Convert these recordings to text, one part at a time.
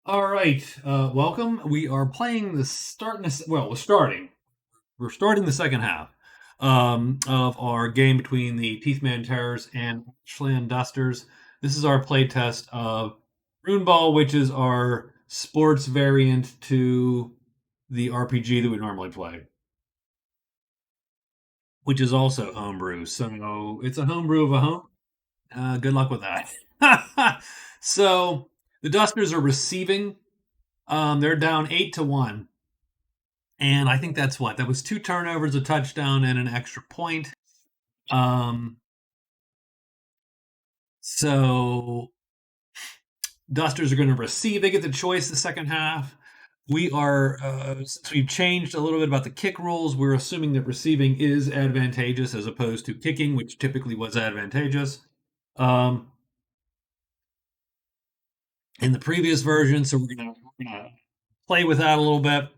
All right, welcome. We are playing the starting. Well, we're starting. We're starting the second half of our game between the Teethman Terrors and Ashland Dusters. This is our playtest of Runeball, which is our sports variant to the RPG that we normally play, which is also homebrew. So it's a homebrew of a home. Good luck with that. So the Dusters are receiving. They're down 8-1. And I think that's what that was two turnovers, a touchdown, and an extra point. Um, so Dusters are going to receive. They get the choice the second half. We are since we've changed a little bit about the kick rules. We're assuming that receiving is advantageous as opposed to kicking, which typically was advantageous um, in the previous version. So we're gonna play with that a little bit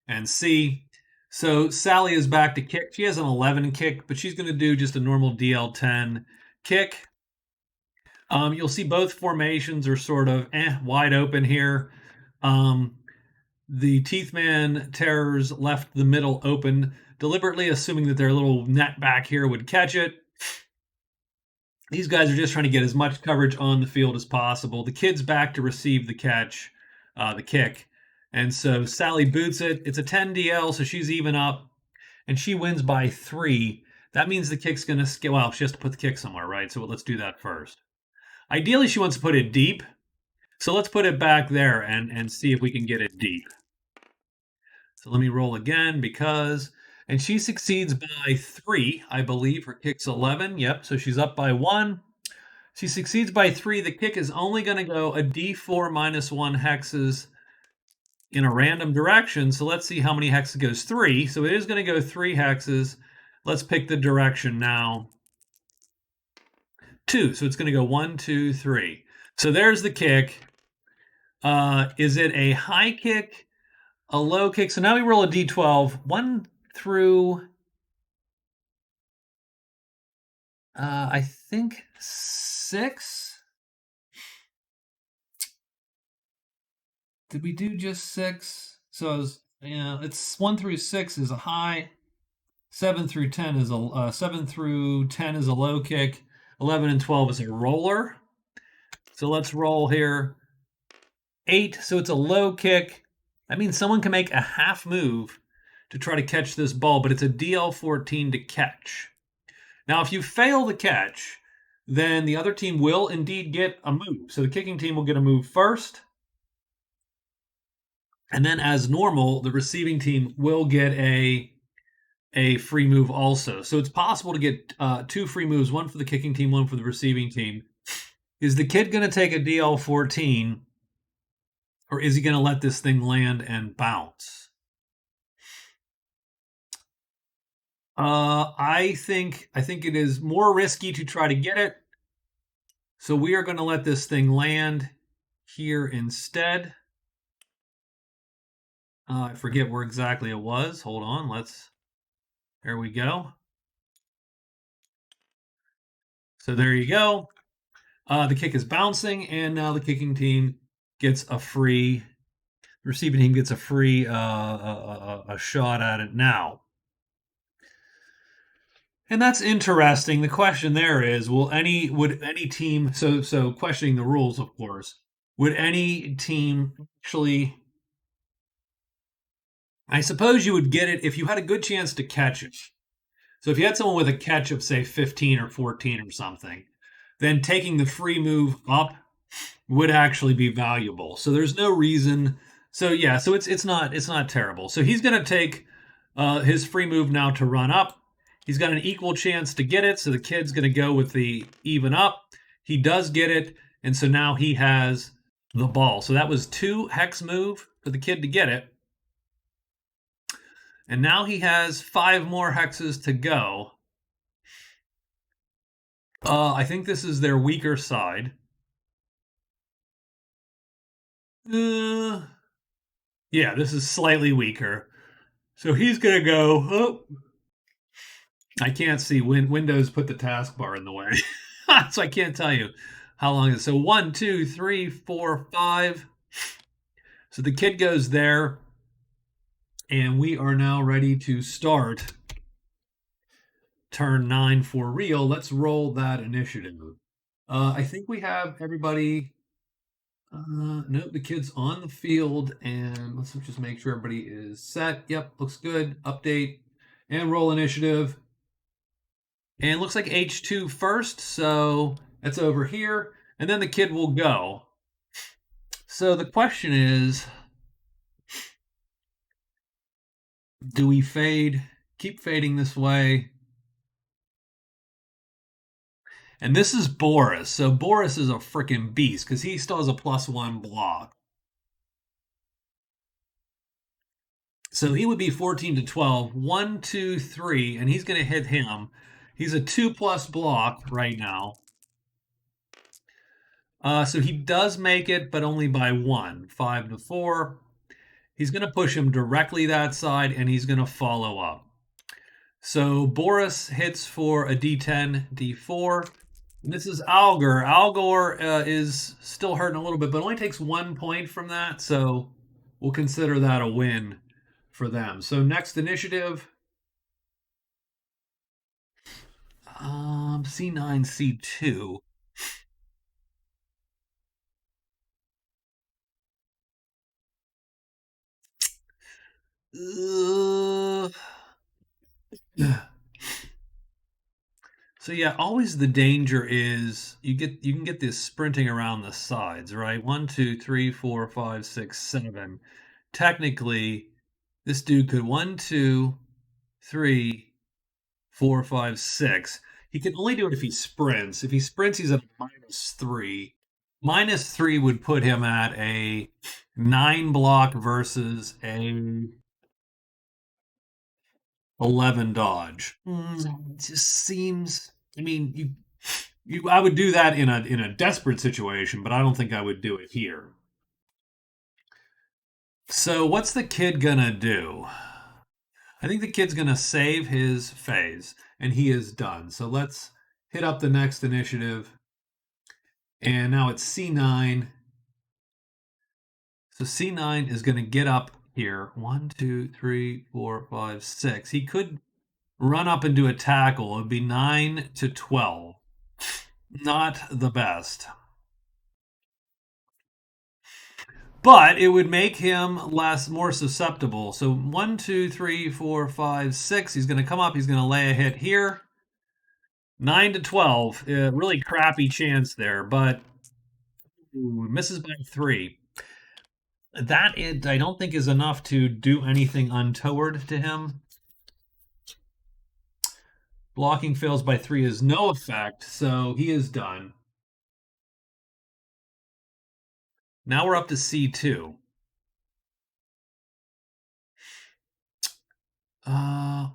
and see. So Sally is back to kick. She has an 11 kick, but she's going to do just a normal DL10 kick. You'll see both formations are sort of wide open here. Um, the Teethman Terrors left the middle open, deliberately assuming that their little net back here would catch it. These guys are just trying to get as much coverage on the field as possible. The kid's back to receive the catch, the kick. And so Sally boots it. It's a 10 DL, so she's even up, and she wins by 3. That means the kick's going to skip. Well, she has to put the kick somewhere, right? So let's do that first. Ideally, she wants to put it deep. So let's put it back there and see if we can get it deep. So let me roll again and she succeeds by 3, I believe. Her kick's 11. Yep, so she's up by 1. She succeeds by 3. The kick is only going to go a D4 minus 1 hexes in a random direction. So let's see how many hexes it goes. 3. So it is going to go 3 hexes. Let's pick the direction now. 2. So it's going to go 1, 2, 3. So there's the kick. Is it a high kick, a low kick? So now we roll a d12, 1 through, I think 6. Did we do just 6? So it's 1 through 6 is a high, 7 through 10 is a 7 through 10 is a low kick, 11 and 12 is a roller. So let's roll here. 8, so it's a low kick. That means someone can make a half move to try to catch this ball, but it's a DL14 to catch. Now, if you fail the catch, then the other team will indeed get a move. So the kicking team will get a move first. And then, as normal, the receiving team will get a free move also. So it's possible to get 2 free moves, one for the kicking team, one for the receiving team. Is the kid going to take a DL14, or is he going to let this thing land and bounce? I think it is more risky to try to get it. So we are going to let this thing land here instead. I forget where exactly it was. Hold on. There we go. So there you go. The kick is bouncing, and now the kicking team gets a free. The receiving team gets a free a shot at it now. And that's interesting. The question there is, would any team, so questioning the rules, of course, would any team actually, I suppose you would get it if you had a good chance to catch it. So if you had someone with a catch of, say, 15 or 14 or something, then taking the free move up would actually be valuable. So there's no reason. So yeah, so it's not terrible. So he's going to take his free move now to run up. He's got an equal chance to get it, so the kid's going to go with the even up. He does get it, and so now he has the ball. So that was 2 hex move for the kid to get it. And now he has 5 more hexes to go. I think this is their weaker side. Yeah, this is slightly weaker. So he's going to go. Oh, I can't see. Windows put the taskbar in the way. So I can't tell you how long it is. So 1, 2, 3, 4, 5. So the kid goes there, and we are now ready to start turn 9 for real. Let's roll that initiative. I think we have everybody. No, the kid's on the field, and let's just make sure everybody is set. Yep, looks good. Update and roll initiative. And it looks like H2 first, so that's over here. And then the kid will go. So the question is, do we fade, keep fading this way? And this is Boris. So Boris is a freaking beast because he still has a +1 block. So he would be 14 to 12. 1, 2, 3, and he's going to hit him. He's a 2+ block right now. So he does make it, but only by 1. 5 to 4. He's going to push him directly that side, and he's going to follow up. So Boris hits for a D10, D4. And this is Algor. Algor is still hurting a little bit, but only takes 1 point from that. So we'll consider that a win for them. So next initiative, C9, C2. Uh, so yeah, always the danger is you can get this sprinting around the sides, right? 1, 2, 3, 4, 5, 6, 7. Technically, this dude could 1, 2, 3, 4, 5, 6. He can only do it if he sprints. If he sprints, he's at a -3. -3 would put him at a 9 block versus a 11 dodge. It just seems. I mean, I would do that in a desperate situation, but I don't think I would do it here. So what's the kid gonna do? I think the kid's gonna save his phase, and he is done. So let's hit up the next initiative, and now it's C9. So C9 is gonna get up here. 1, 2, 3, 4, 5, 6. He could run up and do a tackle. It would be 9 to 12. Not the best. But it would make him more susceptible. So 1, 2, 3, 4, 5, 6. He's going to come up. He's going to lay a hit here. 9 to 12. Really crappy chance there, but misses by 3. That I don't think is enough to do anything untoward to him. Blocking fails by 3 is no effect, so he is done. Now we're up to C2. I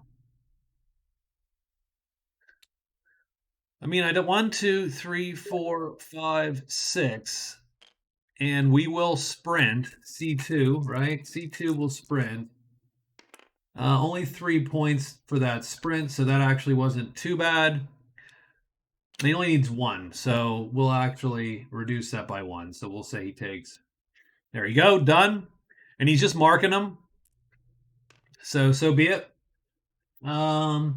mean, I don't 1, 2, 3, 4, 5, 6, and we will sprint C2, right? C2 will sprint. Only 3 points for that sprint, so that actually wasn't too bad. He only needs 1, so we'll actually reduce that by 1. So we'll say he takes. There you go, done. And he's just marking them. So be it. I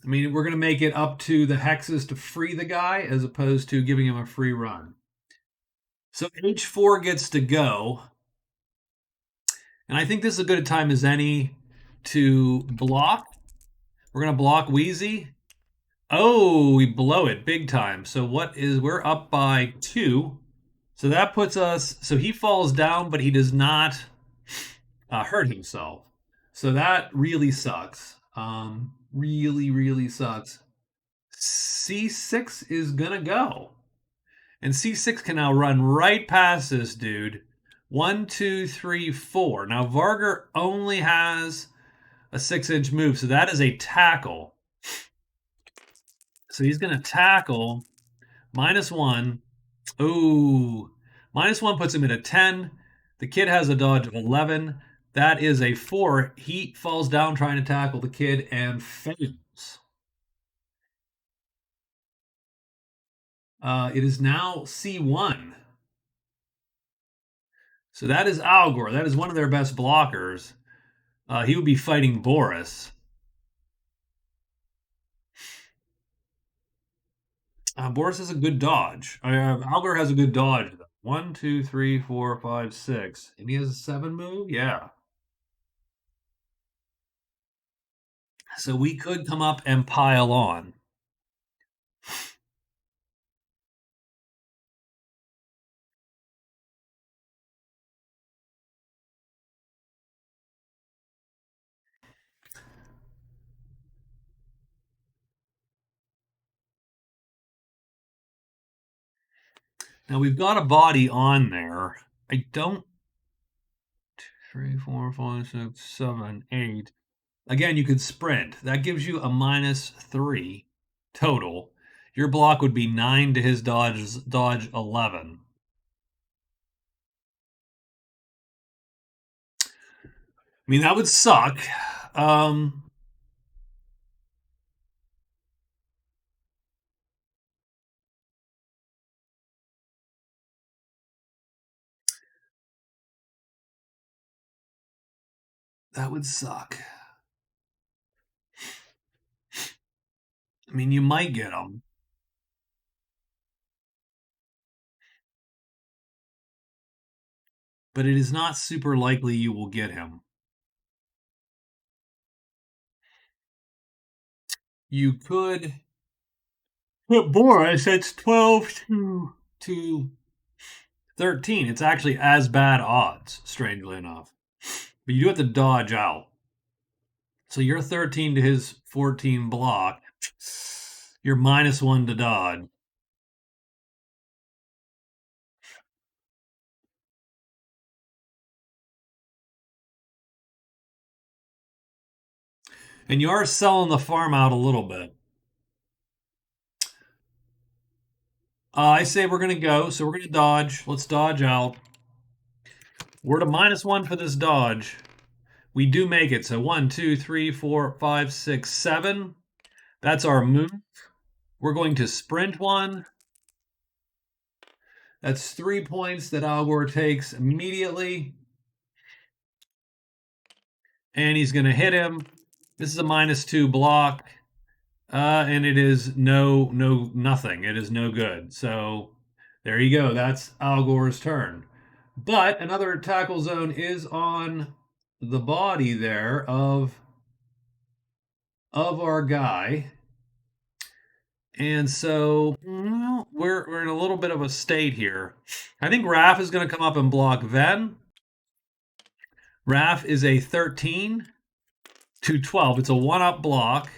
mean, we're going to make it up to the hexes to free the guy as opposed to giving him a free run. So H4 gets to go. And I think this is as good a time as any to block. We're going to block Wheezy. Oh, we blow it big time. So we're up by 2. So that puts us, so he falls down, but he does not hurt himself. So that really sucks. Really, really sucks. C6 is going to go. And C6 can now run right past this dude. 1, 2, 3, 4. Now, Varger only has a 6-inch move, so that is a tackle. So he's going to tackle -1. Ooh. -1 puts him at a 10. The kid has a dodge of 11. That is a 4. He falls down trying to tackle the kid and fails. It is now C1. So that is Algor. That is one of their best blockers. He would be fighting Boris. Boris has a good dodge. Algor has a good dodge. One, two, three, four, five, six. And he has a seven move? Yeah. So we could come up and pile on. Now we've got a body on there. I don't. Three, four, five, six, seven, eight. Again, you could sprint. That gives you a -3 total. Your block would be 9 to his dodge 11. I mean, that would suck. Um, that would suck. I mean, you might get him, but it is not super likely you will get him. You could put Boris, it's 12 to 13. It's actually as bad odds, strangely enough. But you do have to dodge out. So you're 13 to his 14 block. You're -1 to dodge. And you are selling the farm out a little bit. I say we're going to go. So we're going to dodge. Let's dodge out. We're at a -1 for this dodge. We do make it. So 1, 2, 3, 4, 5, 6, 7. That's our move. We're going to sprint one. That's 3 points that Algor takes immediately. And he's going to hit him. This is a -2 block. And it is nothing. It is no good. So there you go. That's Algor's turn. But another tackle zone is on the body there of our guy. And so we're in a little bit of a state here. I think Raf is going to come up and block Ven. Raf is a 13 to 12. It's a one-up block.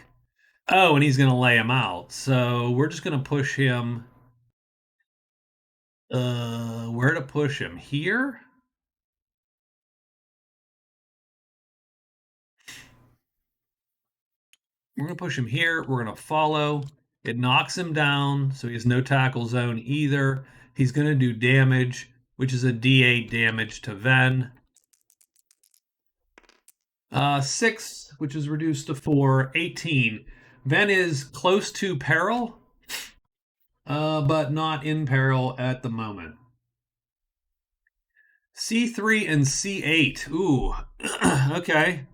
Oh, and he's going to lay him out. So we're just going to push him. Where to push him? Here? We're going to push him here. We're going to follow. It knocks him down, so he has no tackle zone either. He's going to do damage, which is a D8 damage to Ven. 6, which is reduced to 4, 18. Ven is close to peril, but not in peril at the moment. C3 and C8. Ooh, okay.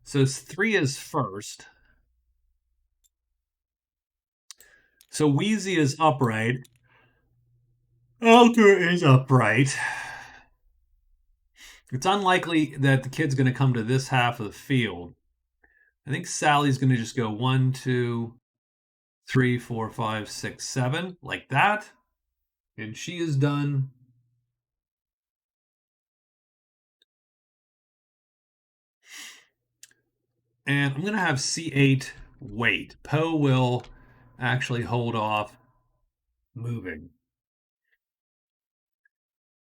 So 3 is first. So Wheezy is upright. Alter is upright. It's unlikely that the kid's going to come to this half of the field. I think Sally's going to just go 1, 2, 3, 4, 5, 6, 7, like that. And she is done. And I'm going to have C8 wait. Poe will actually hold off moving.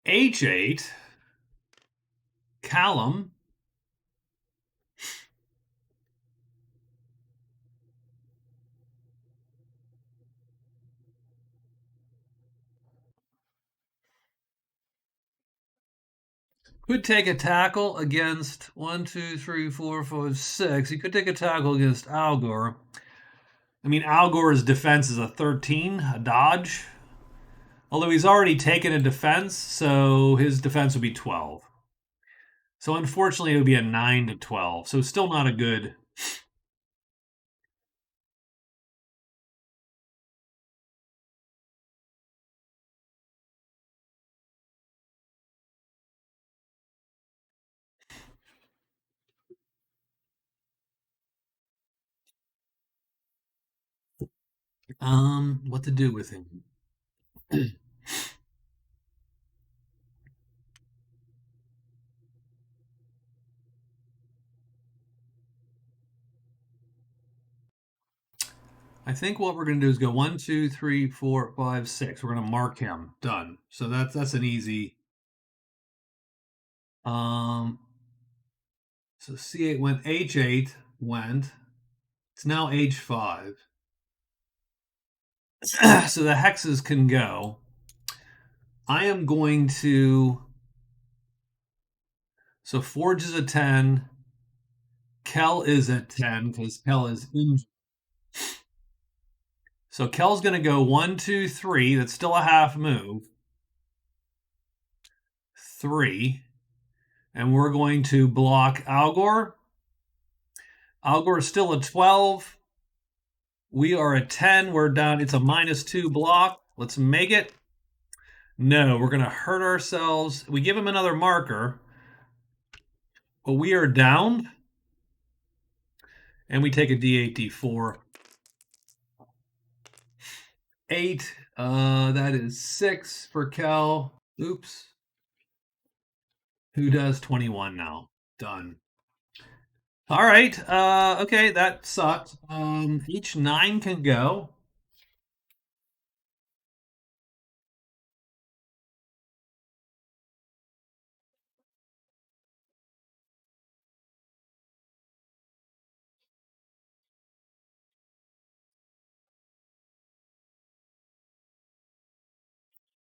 H8, Callum. Could take a tackle against 1, 2, 3, 4, 5, 6. He could take a tackle against Algor. I mean, Algor's defense is a 13, a dodge. Although he's already taken a defense, so his defense would be 12. So unfortunately, it would be a 9 to 12. So still not a good. What to do with him? I think what we're going to do is go 1, 2, 3, 4, 5, 6. We're going to mark him. Done. So that's an easy. Um, so C8 went, H8 went. It's now H5. So the hexes can go. I am going to. So Forge is a 10. Kel is at 10 because Kel is injured. So Kel's going to go 1, 2, 3. That's still a half move. 3. And we're going to block Algor. Algor is still a 12. We are at 10. We're down. It's a -2 block. Let's make it. No, we're going to hurt ourselves. We give him another marker. But we are down. And we take a D8, D4. 8. That is 6 for Kel. Oops. Who does 21 now? Done. All right. Okay, that sucked. Each 9 can go.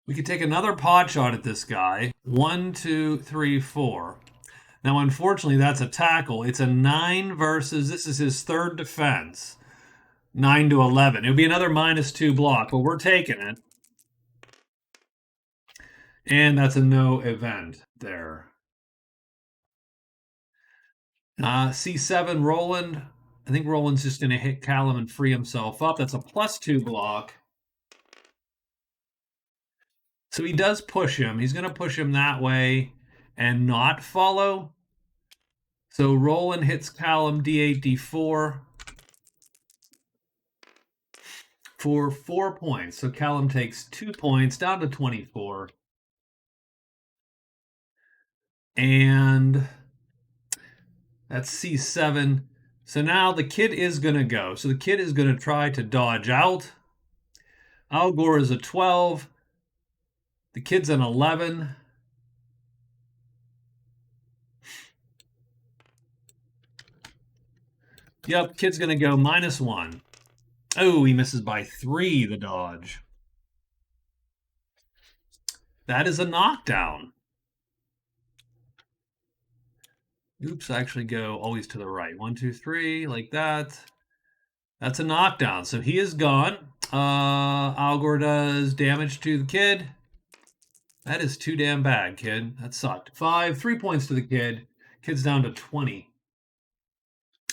We could take another pot shot at this guy. 1, 2, 3, 4. Now, unfortunately, that's a tackle. It's a 9 versus, this is his third defense. 9 to 11. It would be another -2 block, but we're taking it. And that's a no event there. C7, Roland. I think Roland's just going to hit Callum and free himself up. That's a +2 block. So he does push him. He's going to push him that way and not follow. So Roland hits Callum D8, D4 for 4 points. So Callum takes 2 points down to 24. And that's C7. So now the kid is going to go. So the kid is going to try to dodge out. Algor is a 12. The kid's an 11. Yep, kid's going to go -1. Oh, he misses by 3, the dodge. That is a knockdown. Oops, I actually go always to the right. 1, 2, 3, like that. That's a knockdown. So he is gone. Algor does damage to the kid. That is too damn bad, kid. That sucked. 5, 3 points to the kid. Kid's down to 20.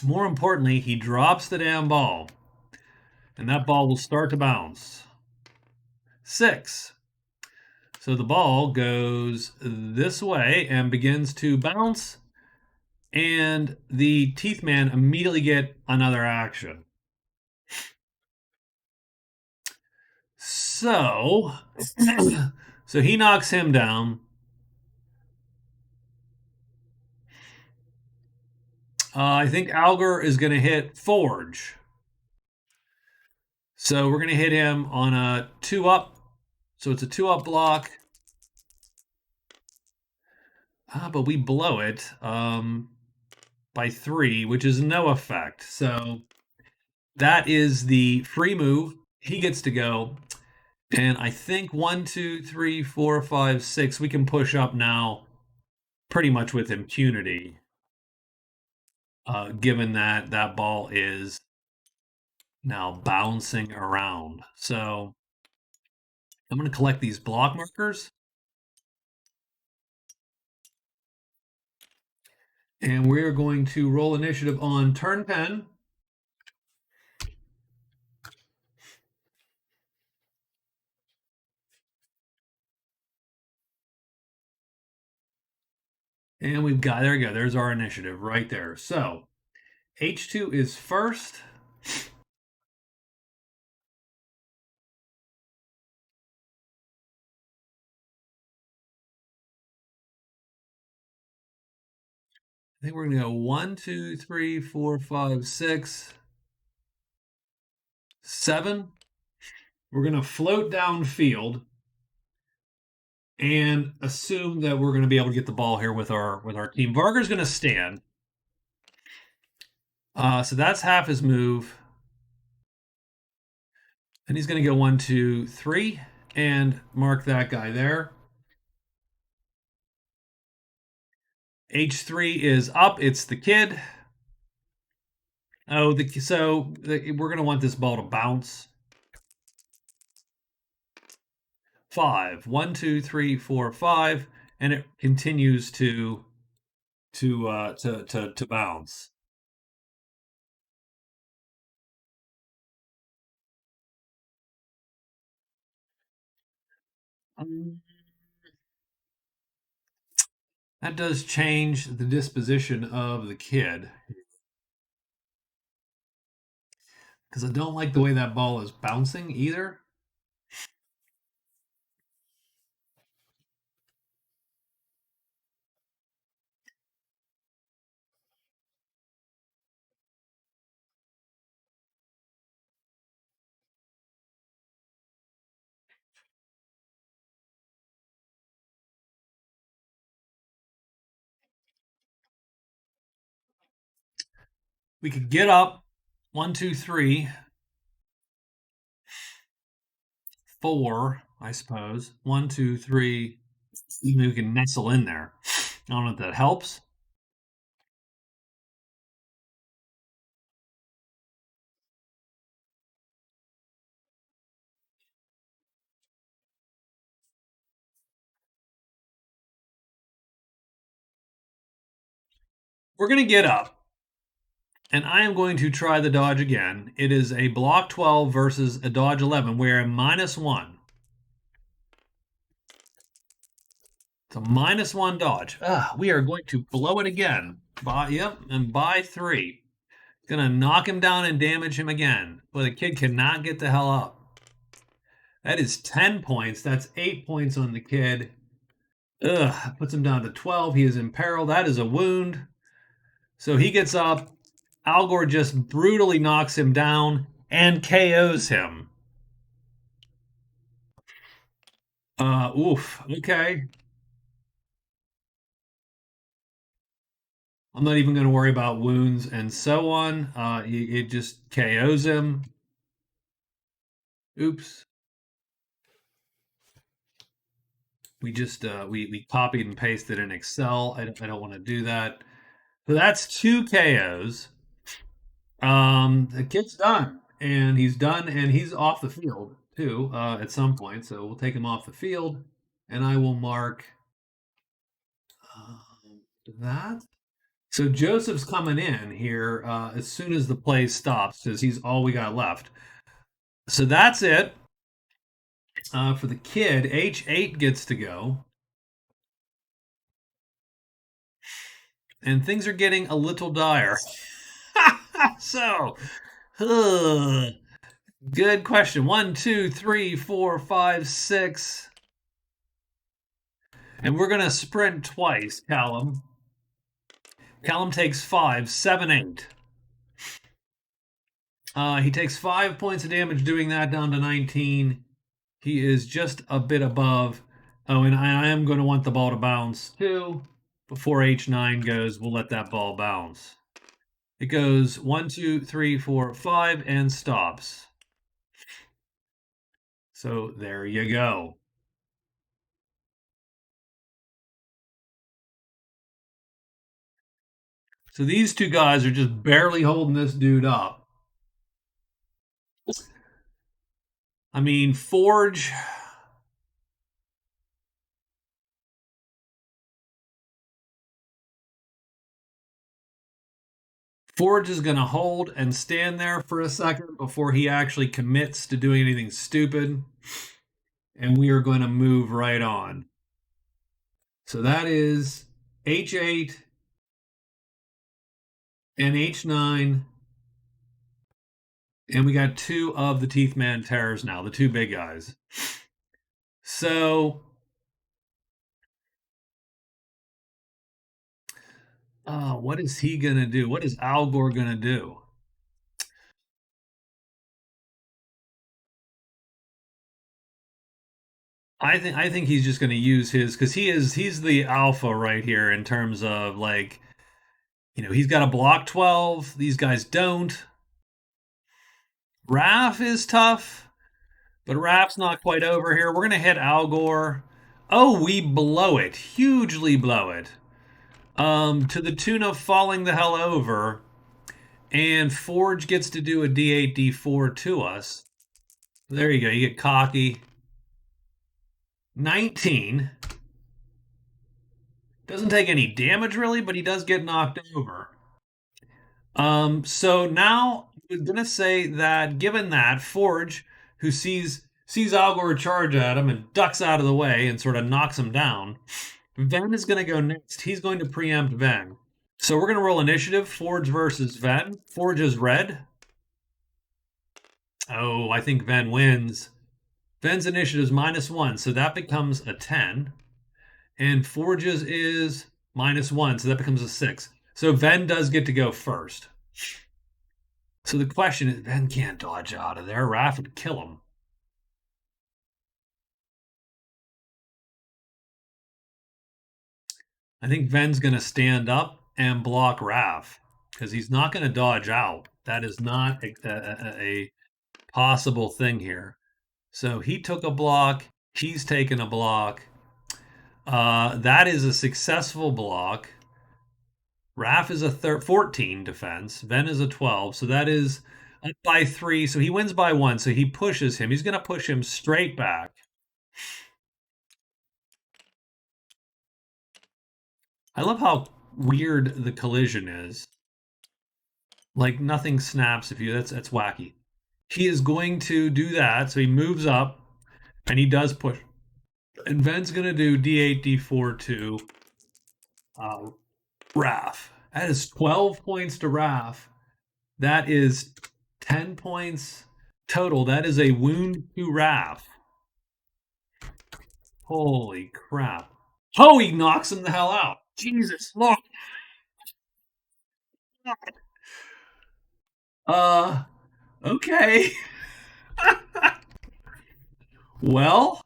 More importantly, he drops the damn ball. And that ball will start to bounce. 6. So the ball goes this way and begins to bounce. And the Teeth Man immediately get another action. So, so he knocks him down. I think Alger is going to hit Forge. So we're going to hit him on a 2-up. So it's a 2-up block. But we blow it by 3, which is no effect. So that is the free move. He gets to go. And I think 1, 2, 3, 4, 5, 6, we can push up now pretty much with impunity. Given that that ball is now bouncing around. So I'm going to collect these block markers. And we're going to roll initiative on turn 10. And we've got, there we go. There's our initiative right there. So H2 is first. I think we're going to go 1, 2, 3, 4, 5, 6, 7. We're going to float downfield and assume that we're going to be able to get the ball here with our team. Varger's going to stand. So that's half his move. And he's going to go 1, 2, 3 and mark that guy there. H3 is up. It's the kid. Oh, we're going to want this ball to bounce. 5. 1, 2, 3, 4, 5, and it continues to bounce. That does change the disposition of the kid because I don't like the way that ball is bouncing either. We could get up 1, 2, 3, 4, I suppose. 1, 2, 3. Maybe we can nestle in there. I don't know if that helps. We're going to get up, and I am going to try the dodge again. It is a block 12 versus a dodge 11, where a -1. It's a -1 dodge. We are going to blow it again. By 3. Gonna knock him down and damage him again. But the kid cannot get the hell up. That is 10 points. That's 8 points on the kid. Puts him down to 12. He is in peril. That is a wound. So he gets up. Algor just brutally knocks him down and KOs him. Oof. Okay. I'm not even going to worry about wounds and so on. It just KOs him. Oops. We just we copied and pasted in Excel. I don't want to do that. So that's 2 KOs. The kid's done, and he's done, and he's off the field too at some point. So we'll take him off the field, and I will mark that. So Joseph's coming in here as soon as the play stops because he's all we got left. So that's it for the kid. H8 gets to go. And things are getting a little dire. So, good question. 1, 2, 3, 4, 5, 6. And we're going to sprint twice, Callum. Callum takes 5, 7, 8. He takes 5 points of damage doing that down to 19. He is just a bit above. Oh, and I am going to want the ball to bounce too. Before H9 goes, we'll let that ball bounce. It goes 1, 2, 3, 4, 5 and stops. So there you go. So these two guys are just barely holding this dude up. I mean, Forge Forge is going to hold and stand there for a second before he actually commits to doing anything stupid. And we are going to move right on. So that is H8 and H9. And we got two of the Teeth Man Terrors now, the two big guys. So, what is he going to do? What is Al Gore going to do? I think he's just going to use his because he's the alpha right here in terms of like he's got a block 12. These guys don't. Raph is tough, but Raph's not quite over here. We're going to hit Al Gore. Oh, we blow it. Hugely blow it. To the tune of falling the hell over. And Forge gets to do a D8, D4 to us. There you go. You get cocky. 19. Doesn't take any damage really, but he does get knocked over. So now I'm gonna say that given that Forge, who sees Al Gore charge at him and ducks out of the way and sort of knocks him down, Ven is gonna go next. He's going to preempt Ven. So we're gonna roll initiative. Forge versus Ven. Forge is red. Oh, I think Ven wins. Ven's initiative is -1, so that becomes a 10. And Forge's is -1, so that becomes a 6. So Ven does get to go first. So the question is, Ven can't dodge out of there. Raph would kill him. I think Ven's going to stand up and block Raph because he's not going to dodge out. That is not a possible thing here. So he took a block. He's taken a block. That is a successful block. Raph is a 14 defense. Ven is a 12. So that is up by 3. So he wins by 1. So he pushes him. He's going to push him straight back. I love how weird the collision is. Like nothing snaps if you that's wacky. He is going to do that. So he moves up and he does push. And Ven's going to do D8, D4 to Raph. That is 12 points to Raph. That is 10 points total. That is a wound to Raph. Holy crap. Oh, he knocks him the hell out. Jesus, look. Okay. Well,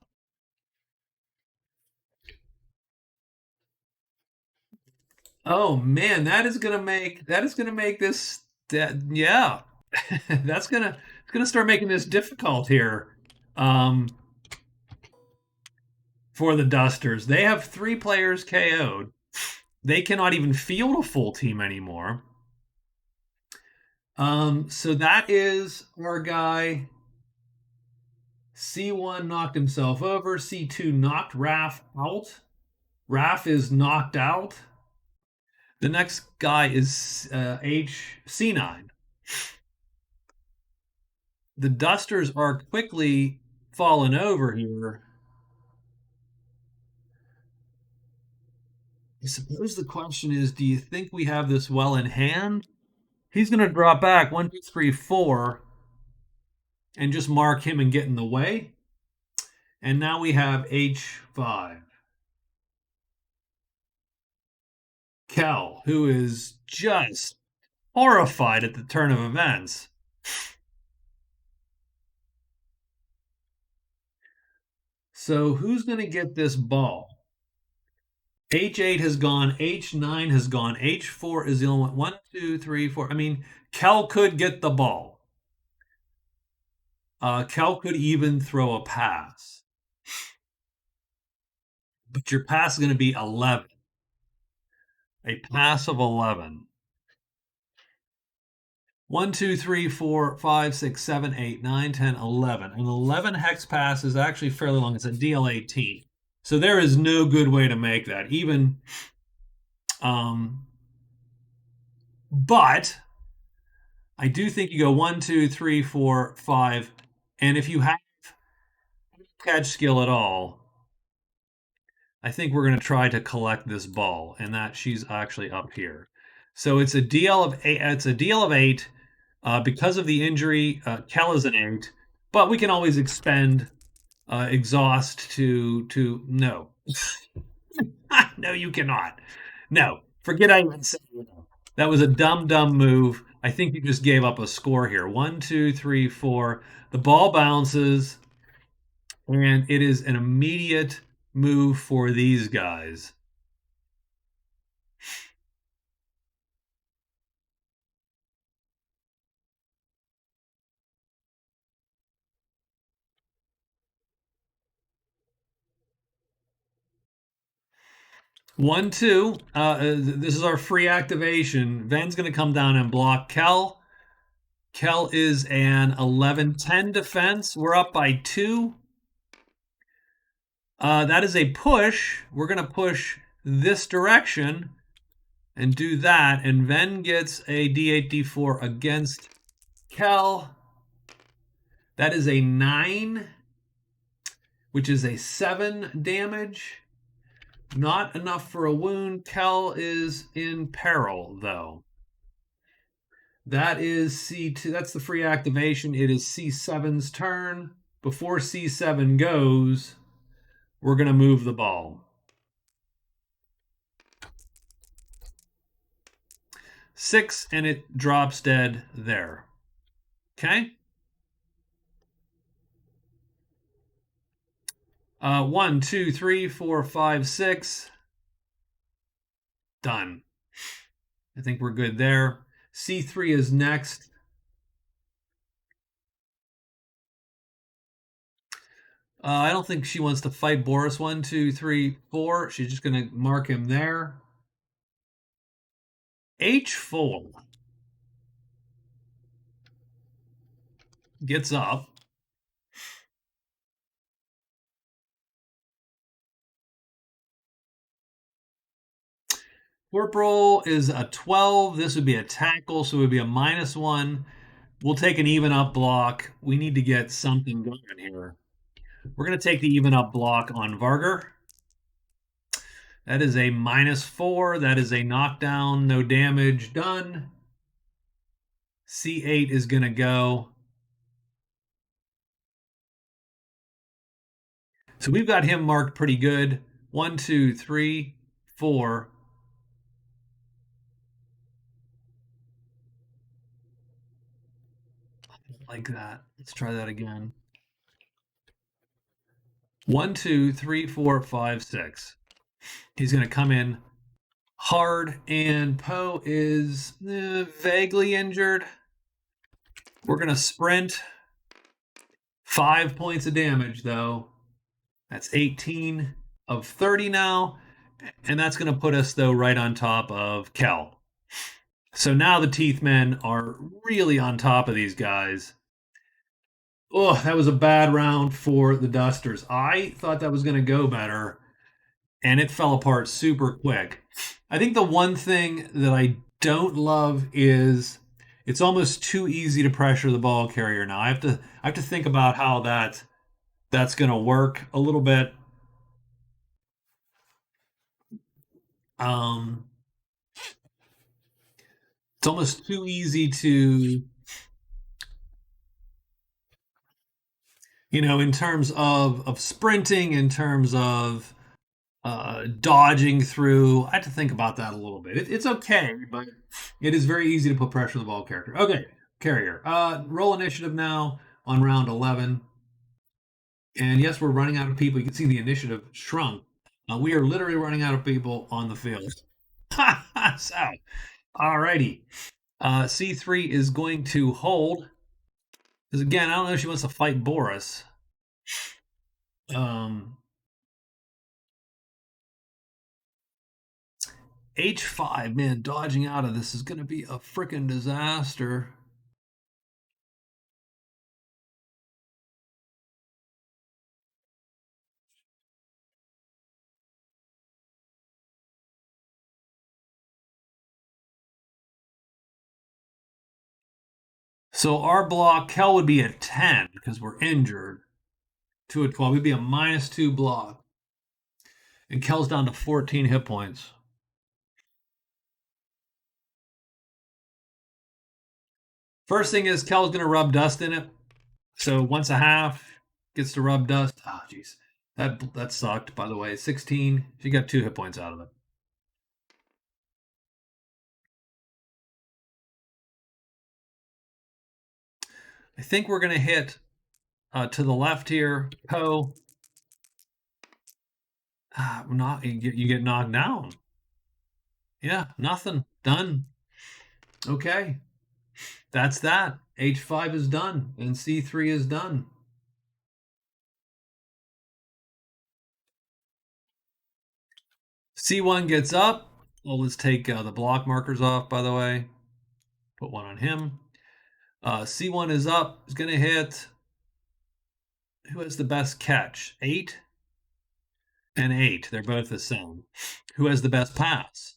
oh man, that is gonna make this that yeah. It's gonna start making this difficult here. Um for the Dusters. They have 3 players KO'd. They cannot even field a full team anymore. So that is our guy. C1 knocked himself over. C2 knocked Raph out. Raph is knocked out. The next guy is C9. The Dusters are quickly falling over here. I suppose the question is, do you think we have this well in hand? He's going to drop back 1, 2, 3, 4 and just mark him and get in the way. And now we have H5. Kel, who is just horrified at the turn of events. So who's going to get this ball? H8 has gone, H9 has gone, H4 is the only one. 1, 2, 3, 4. I mean, Kel could get the ball. Kel could even throw a pass. But your pass is going to be 11. A pass of 11. 1, 2, 3, 4, 5, 6, 7, 8, 9, 10, 11. An 11 hex pass is actually fairly long. It's a DL18. So there is no good way to make that. But I do think you go 1, 2, 3, 4, 5, and if you have catch skill at all, I think we're going to try to collect this ball, and that she's actually up here. So it's a DL of eight. It's a DL of eight. Because of the injury, Kel is an eight, but we can always expend exhaust to no. No, you cannot. No, forget I even said no. That was a dumb move. I think you just gave up a score here. 1, 2, 3, 4. The ball bounces, and it is an immediate move for these guys. 1, 2. This is our free activation. Ven's going to come down and block Kel. Kel is an 11-10 defense. We're up by 2. That is a push. We're going to push this direction and do that. And Ven gets a D8, D4 against Kel. That is a 9, which is a 7 damage. Not enough for a wound. Kel is in peril, though. That is C2. That's the free activation. It is C7's turn. Before C7 goes, we're going to move the ball. 6, and it drops dead there. Okay? 1, 2, 3, 4, 5, 6. Done. I think we're good there. C3 is next. I don't think she wants to fight Boris. 1, 2, 3, 4. She's just going to mark him there. H4 gets up. Corporal is a 12. This would be a tackle, so it would be a -1. We'll take an even up block. We need to get something going here. We're going to take the even up block on Varger. That is a -4. That is a knockdown. No damage. Done. C8 is going to go. So we've got him marked pretty good. 1, 2, 3, 4. Like that. Let's try that again. 1, 2, 3, 4, 5, 6. He's going to come in hard, and Poe is vaguely injured. We're going to sprint. 5 points of damage, though. That's 18 of 30 now. And that's going to put us, though, right on top of Kel. So now the Teeth Men are really on top of these guys. Oh, that was a bad round for the Dusters. I thought that was going to go better, and it fell apart super quick. I think the one thing that I don't love is it's almost too easy to pressure the ball carrier now. I have to think about how that's going to work a little bit. Um, it's almost too easy to, in terms of sprinting, in terms of dodging through. I have to think about that a little bit. It's okay, but it is very easy to put pressure on the ball character. Okay, carrier. Roll initiative now on round 11. And yes, we're running out of people. You can see the initiative shrunk. We are literally running out of people on the field. So, alrighty. C3 is going to hold. Because again, I don't know if she wants to fight Boris. H5, man, dodging out of this is going to be a freaking disaster. So our block, Kel would be at 10 because we're injured. 2 at 12. We'd be a -2 block. And Kel's down to 14 hit points. First thing is Kel's going to rub dust in it. So once a half gets to rub dust. Oh, jeez. That sucked, by the way. 16. She got 2 hit points out of it. I think we're going to hit to the left here. Poe. Not you get knocked down. Yeah, nothing. Done. Okay. That's that. H5 is done and C3 is done. C1 gets up. Well, let's take the block markers off, by the way. Put one on him. C1 is up. Is going to hit. Who has the best catch? 8 and 8. They're both the same. Who has the best pass?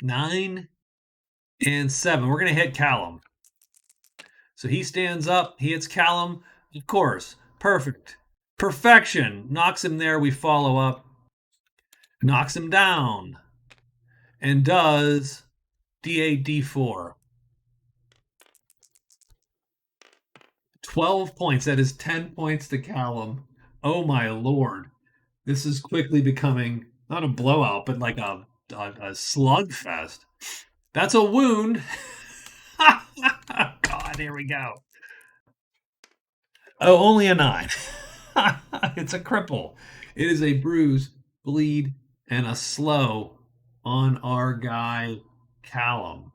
9 and 7. We're going to hit Callum. So he stands up. He hits Callum. Of course. Perfect. Perfection. Knocks him there. We follow up. Knocks him down. And does D8, D4. 12 points. That is 10 points to Callum. Oh my lord. This is quickly becoming not a blowout, but like a slugfest. That's a wound. God, here we go. Oh, only a 9. It's a cripple. It is a bruise, bleed, and a slow on our guy Callum.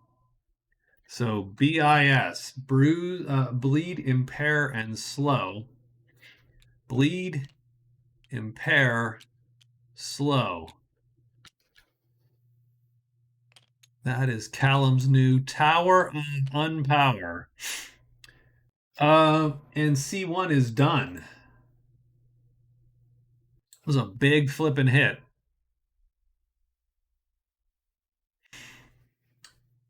So BIS, bruise, bleed, impair, and slow. Bleed, impair, slow. That is Callum's new Tower of Unpower. And C1 is done. It was a big flipping hit.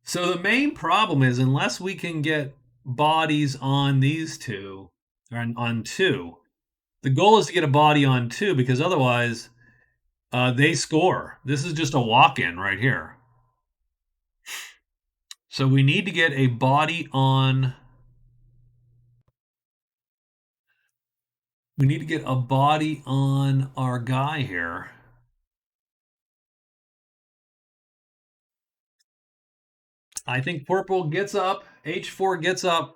So the main problem is unless we can get bodies on these two, or on 2, the goal is to get a body on 2 because otherwise they score. This is just a walk-in right here. So we need to get a body on. We need to get a body on our guy here. I think Purple gets up. H4 gets up.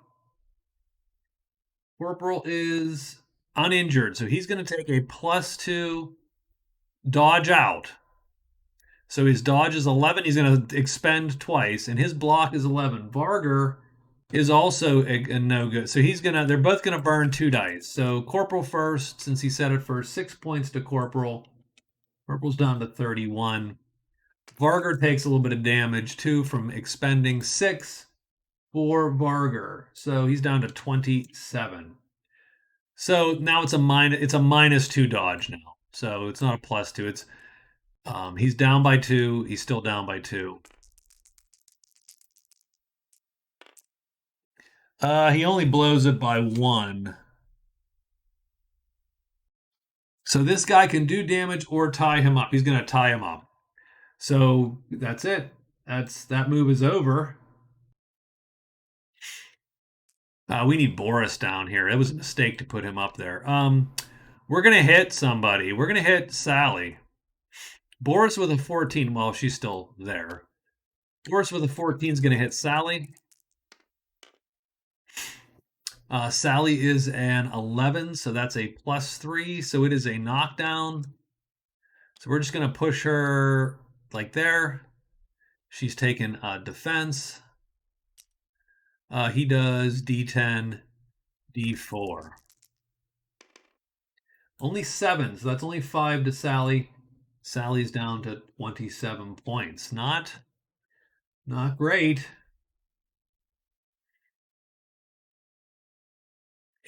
Purple is uninjured, so he's going to take a +2 dodge out. So his dodge is 11. He's going to expend twice, and his block is 11. Varger is also a no good. So they're both going to burn 2 dice. So Corporal first, since he set it first, 6 points to Corporal. Purple's down to 31. Varger takes a little bit of damage too from expending 6 for Varger. So he's down to 27. So now it's a -2 dodge now. So it's not a +2. It's he's down by 2. He's still down by 2. He only blows it by 1. So this guy can do damage or tie him up. He's going to tie him up. So that's it. That move is over. We need Boris down here. It was a mistake to put him up there. We're going to hit somebody. We're going to hit Sally. Boris with a 14. Well, she's still there. Boris with a 14 is going to hit Sally. Sally is an 11, so that's a +3. So it is a knockdown. So we're just going to push her like there. She's taken defense. He does D10, D4. Only 7, so that's only 5 to Sally. Sally's down to 27 points. Not great.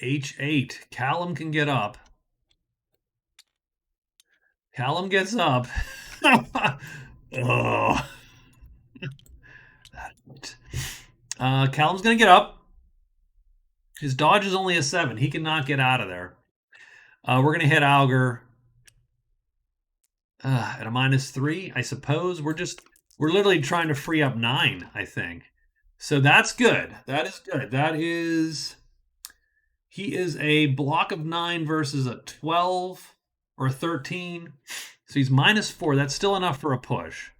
H8. Callum can get up. Callum gets up. Oh. Callum's going to get up. His dodge is only a 7. He cannot get out of there. We're going to hit Alger at a -3, I suppose. We're literally trying to free up 9, I think. So that's good. That is good. He is a block of 9 versus a 12 or a 13. So he's -4. That's still enough for a push.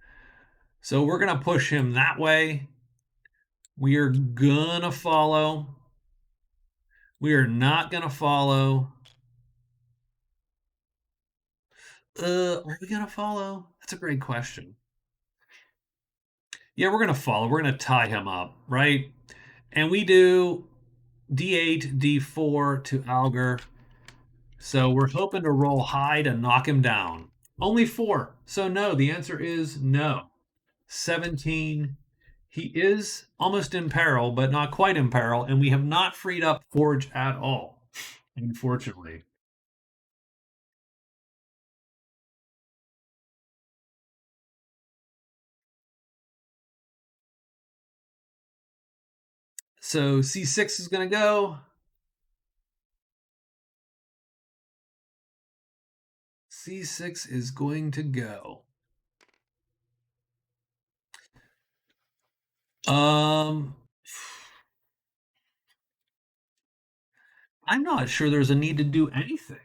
So we're going to push him that way. We are going to follow. We are not going to follow. Are we going to follow? That's a great question. Yeah, we're going to follow. We're going to tie him up, right? And we do D8, D4 to Alger. So we're hoping to roll high to knock him down. Only 4. So no, the answer is no. 17. He is almost in peril, but not quite in peril. And we have not freed up Forge at all, unfortunately. So C6 is going to go. C6 is going to go. I'm not sure there's a need to do anything.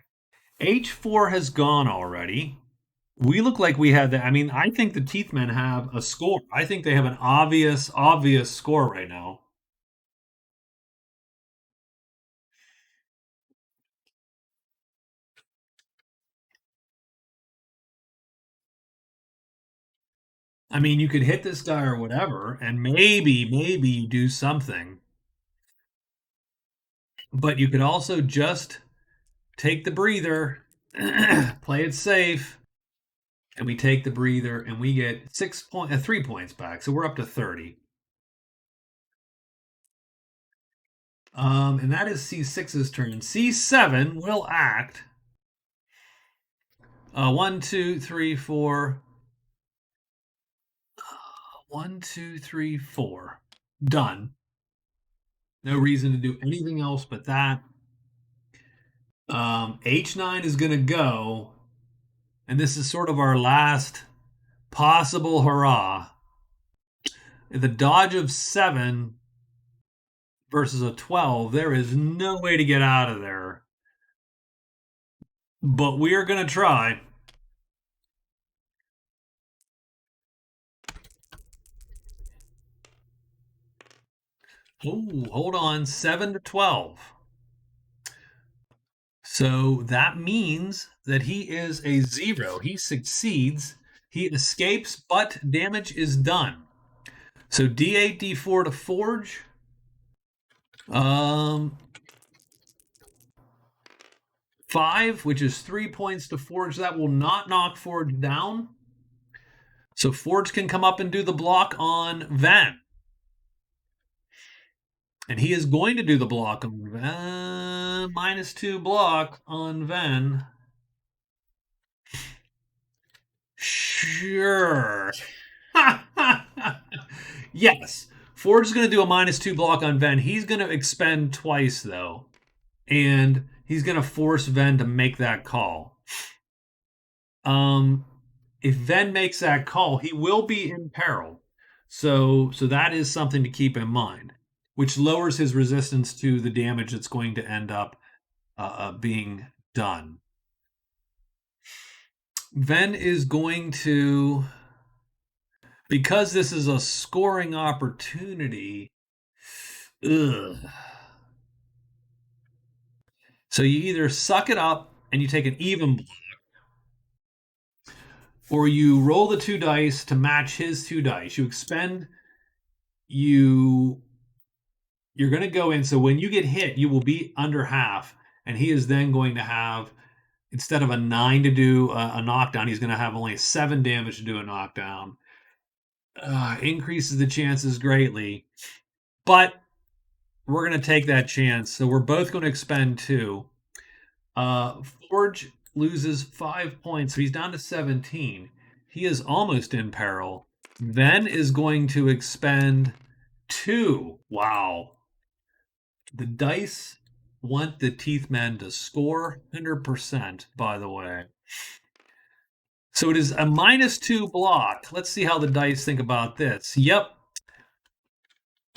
H4 has gone already. We look like we had that. I mean, I think the Teethmen have a score. I think they have an obvious score right now. I mean, you could hit this guy or whatever, and maybe you do something. But you could also just take the breather, play it safe, and we take the breather, and we get 3 points back. So we're up to 30. And that is C6's turn. C7 will act. 1, 2, 3, 4. 1, 2, 3, 4. Done. No reason to do anything else but that. H9 is going to go, and this is sort of our last possible hurrah. The dodge of 7 versus a 12, there is no way to get out of there. But we are going to try. Oh, hold on. 7 to 12. So that means that he is a 0. He succeeds. He escapes, but damage is done. So D8, D4 to Forge. 5, which is 3 points to Forge. That will not knock Forge down. So Forge can come up and do the block on Van. And he is going to do the block on Van. -2 block on Van. Sure. Yes. Forge is going to do a -2 block on Ven. He's going to expend twice, though. And he's going to force Ven to make that call. If Ven makes that call, he will be in peril. So that is something to keep in mind, which lowers his resistance to the damage that's going to end up being done. Ven is going to, because this is a scoring opportunity. Ugh. So you either suck it up and you take an even block, or you roll the 2 dice to match his 2 dice. You expend. You're going to go in. So when you get hit, you will be under half, and he is then going to have, instead of a 9 to do a knockdown, he's going to have only 7 damage to do a knockdown. Increases the chances greatly, but we're going to take that chance. So we're both going to expend 2. Forge loses 5 points, so he's down to 17. He is almost in peril. Then is going to expend 2. Wow. The dice want the Teeth Men to score 100%, by the way. So it is a -2 block. Let's see how the dice think about this. Yep,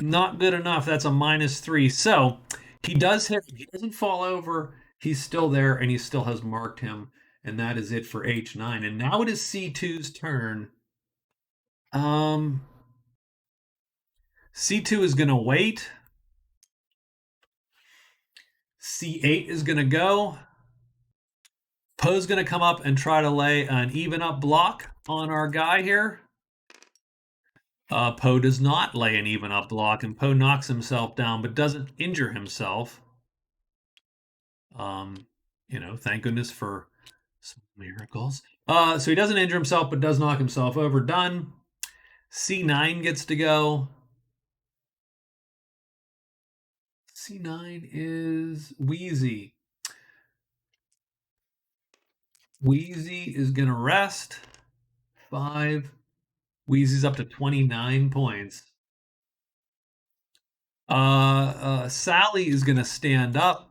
not good enough. That's a -3. So he does hit. He doesn't fall over. He's still there, and he still has marked him. And that is it for H9. And now it is C2's turn. Um, C2 is going to wait. C8 is going to go. Poe's going to come up and try to lay an even up block on our guy here. Poe does not lay an even up block, and Poe knocks himself down but doesn't injure himself. Thank goodness for some miracles. So he doesn't injure himself but does knock himself over. Done. C9 gets to go. C9 is Wheezy. Wheezy is going to rest. 5. Wheezy's up to 29 points. Sally is going to stand up.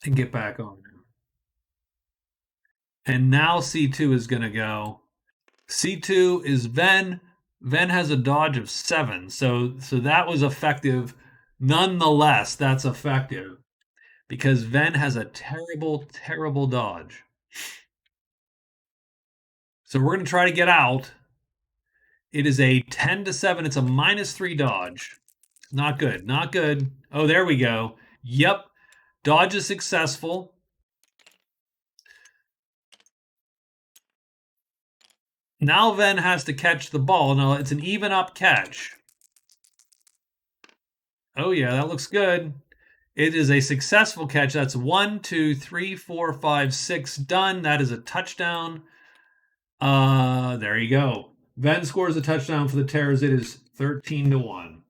And get back on. And now C2 is going to go. C2 is Ven. Ven has a dodge of 7. So that was effective. Nonetheless, that's effective because Ven has a terrible, terrible dodge. So we're going to try to get out. It is a 10-7. It's a -3 dodge. Not good. Not good. Oh, there we go. Yep. Dodge is successful. Now Ven has to catch the ball. Now it's an even up catch. Oh, yeah, that looks good. It is a successful catch. That's 1, 2, 3, 4, 5, 6 done. That is a touchdown. There you go. Ven scores a touchdown for the Terrors. It is 13-1.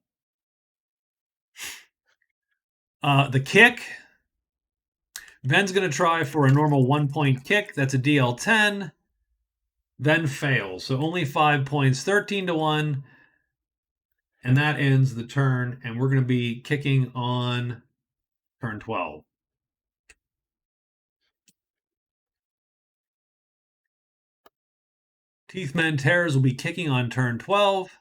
The kick. Ven's going to try for a normal 1-point kick. That's a DL10. Ven fails. So only 5 points. 13-1. And that ends the turn. And we're going to be kicking on turn 12. Teethmen Terrors will be kicking on turn 12.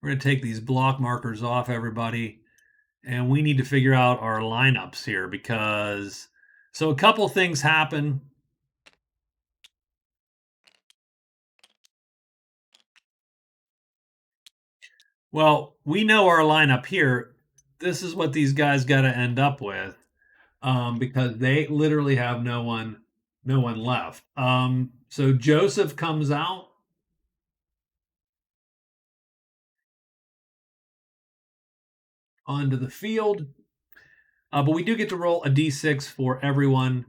We're going to take these block markers off, everybody. And we need to figure out our lineups here because so a couple things happen. Well, we know our lineup here. This is what these guys got to end up with because they literally have no one left. So Joseph comes out. Onto the field. But we do get to roll a d6 for everyone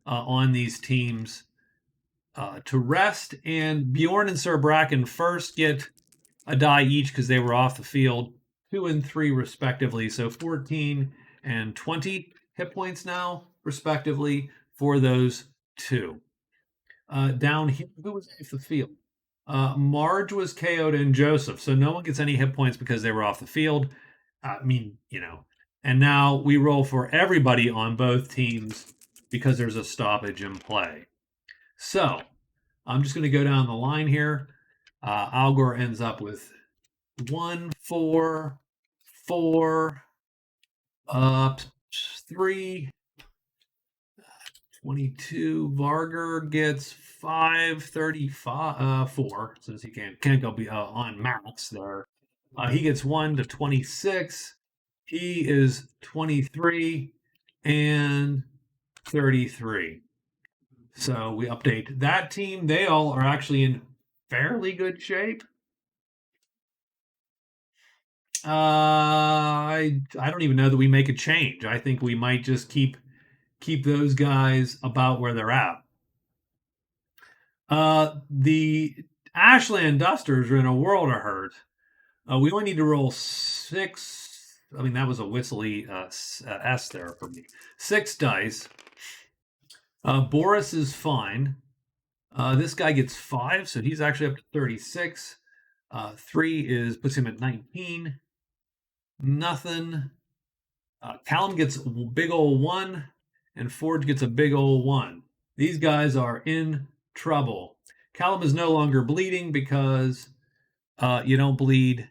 on these teams to rest. And Bjorn and Sir Bracken first get a die each because they were off the field, 2 and 3 respectively. So 14 and 20 hit points now, respectively, for those two. Down here, who was off the field? Marge was KO'd and Joseph. So no one gets any hit points because they were off the field. And now we roll for everybody on both teams because there's a stoppage in play. So I'm just going to go down the line here. Algor ends up with 1, 4, 4, 3, 22. Varger gets 5, 35, 4, since he can't go be on max there. He gets 1 to 26. He is 23 and 33. So we update that team. They all are actually in fairly good shape. I don't even know that we make a change. I think we might just keep those guys about where they're at. The Ashland Dusters are in a world of hurt. We only need to roll six. I mean, that was a whistly S there for me. Six dice. Boris is fine. This guy gets five, so he's actually up to 36. Three is puts him at 19. Nothing. Callum gets a big old one, and Forge gets a big old one. These guys are in trouble. Callum is no longer bleeding because you don't bleed.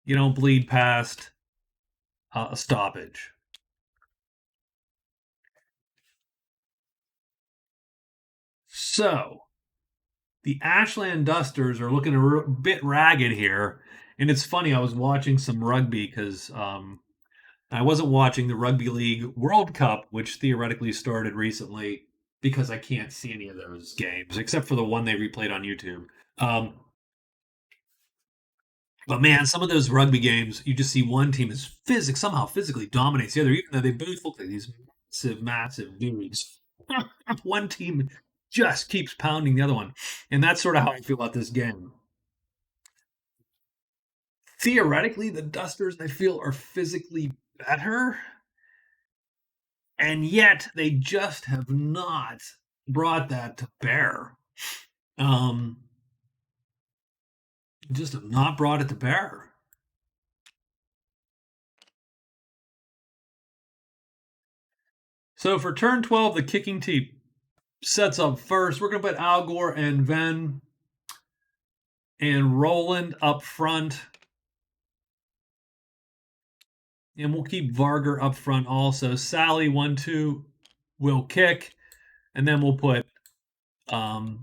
You don't bleed past a stoppage. So the Ashland Dusters are looking a bit ragged here, and it's funny. I was watching some rugby because I wasn't watching the Rugby League World Cup, which theoretically started recently, because I can't see any of those games except for the one they replayed on YouTube. Um, but man, some of those rugby games, you just see one team is somehow physically dominates the other, even though they both look like these massive, massive dudes. One team just keeps pounding the other one, and that's sort of how I feel about this game. Theoretically, the Dusters I feel are physically better, and yet they just have not brought that to bear. Um, just have not brought it to bear. So for turn 12, the kicking team sets up first. We're going to put Al Gore and Ven and Roland up front. And we'll keep Varger up front also. Sally, 1-2, will kick. And then we'll put Poe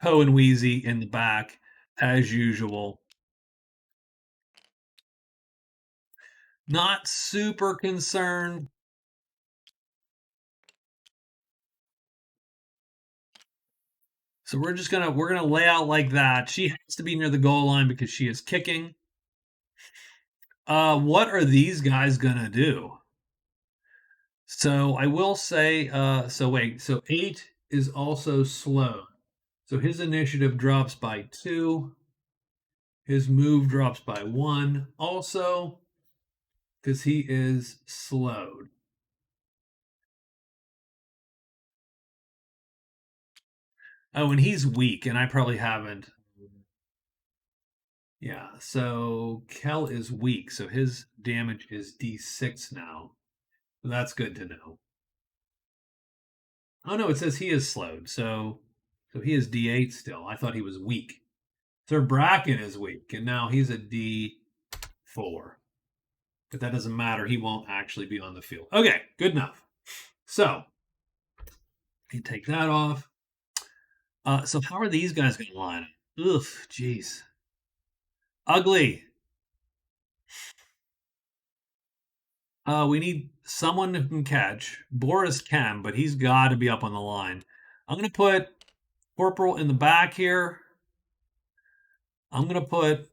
and Wheezy in the back as usual. Not super concerned. So we're gonna lay out like that. She has to be near the goal line because she is kicking. What are these guys gonna do? So I will say, so 8 is also slow. So his initiative drops by 2. His move drops by 1 also because he is slowed. Oh, and he's weak, and I probably haven't. Yeah, so Kel is weak, so his damage is D6 now. That's good to know. Oh no, it says he is slowed, so he is D8 still. I thought he was weak. Sir Bracken is weak, and now he's a D4. But that doesn't matter. He won't actually be on the field. Okay, good enough. So you take that off. So how are these guys going to line up? Ugh, jeez. Ugly. We need someone who can catch. Boris can, but he's got to be up on the line. I'm going to put Corporal in the back here. I'm going to put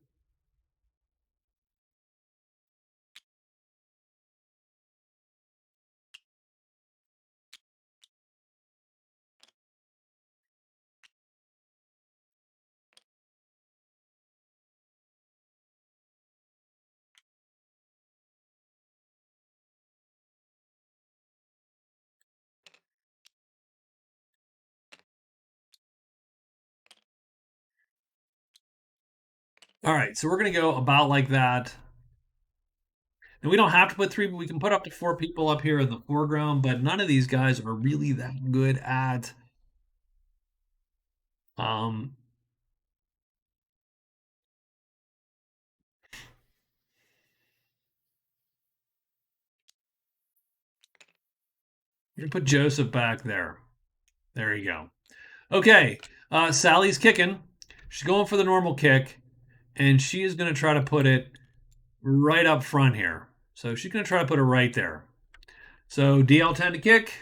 all right, so we're going to go about like that. And we don't have to put 3, but we can put up to 4 people up here in the foreground, but none of these guys are really that good at um you're gonna put Joseph back there. There you go. Okay, Sally's kicking. She's going for the normal kick, and she is going to try to put it right up front here. So she's going to try to put it right there. So DL10 to kick.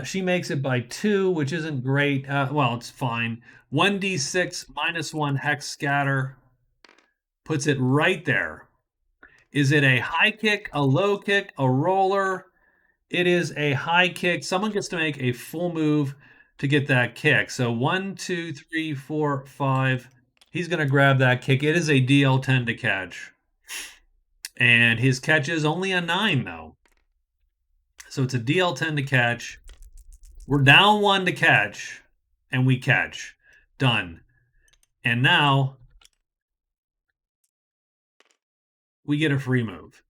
She makes it by 2, which isn't great. Well, it's fine. 1d6 -1 hex scatter puts it right there. Is it a high kick, a low kick, a roller? It is a high kick. Someone gets to make a full move to get that kick. So 1, 2, 3, 4, 5. He's going to grab that kick. It is a DL10 to catch. And his catch is only a 9, though. So it's a DL10 to catch. We're down 1 to catch. And we catch. Done. And now we get a free move.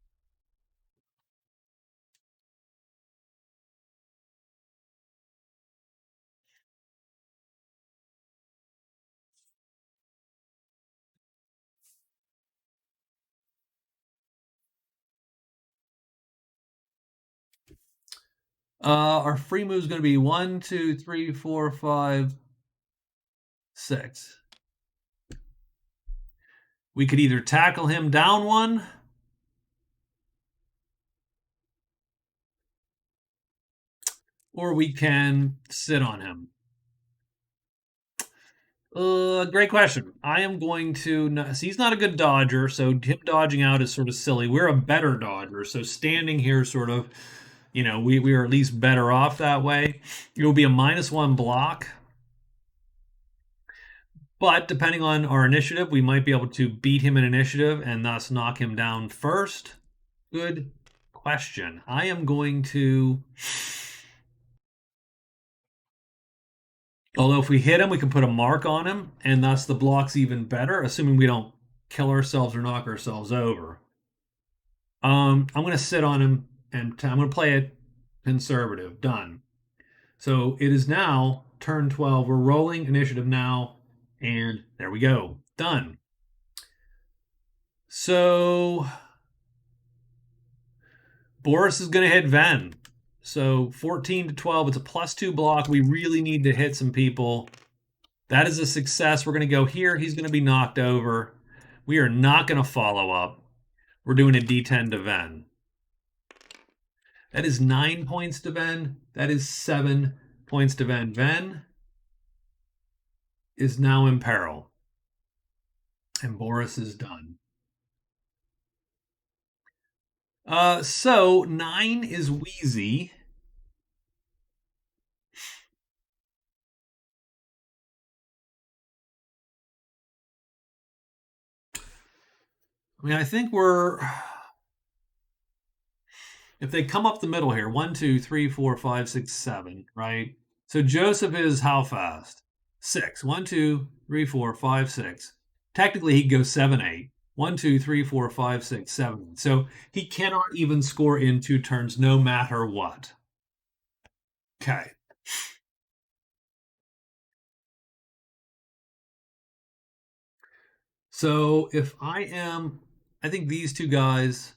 Our free move is going to be 1, 2, 3, 4, 5, 6. We could either tackle him down 1, or we can sit on him. Great question. I am going to. See, he's not a good dodger, so him dodging out is sort of silly. We're a better dodger, so standing here sort of, we are at least better off that way. It will be a -1 block, but depending on our initiative, we might be able to beat him in initiative and thus knock him down first. Good question. I am going to. Although if we hit him, we can put a mark on him, and thus the block's even better, assuming we don't kill ourselves or knock ourselves over. I'm going to sit on him, and I'm going to play it conservative. Done. So it is now turn 12. We're rolling initiative now, and there we go. Done. So Boris is going to hit Ven. So 14 to 12. It's a +2 block. We really need to hit some people. That is a success. We're going to go here. He's going to be knocked over. We are not going to follow up. We're doing a D10 to Ven. That is 9 points to Ven. That is 7 points to Ven. Ven is now in peril. And Boris is done. So 9 is Wheezy. I mean, I think we're. If they come up the middle here, 1, 2, 3, 4, 5, 6, 7, right? So Joseph is how fast? 6. 1, 2, 3, 4, 5, 6. Technically, he'd go 7, 8. 1, 2, 3, 4, 5, 6, 7. So he cannot even score in 2 turns no matter what. Okay. So if I think these two guys.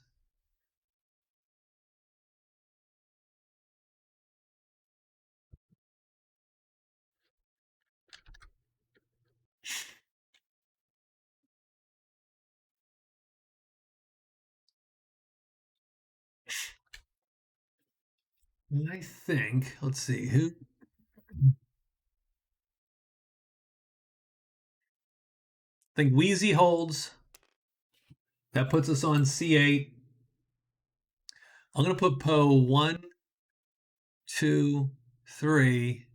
I think, let's see, who. I think Wheezy holds. That puts us on C8. I'm going to put Poe 1, 2, 3.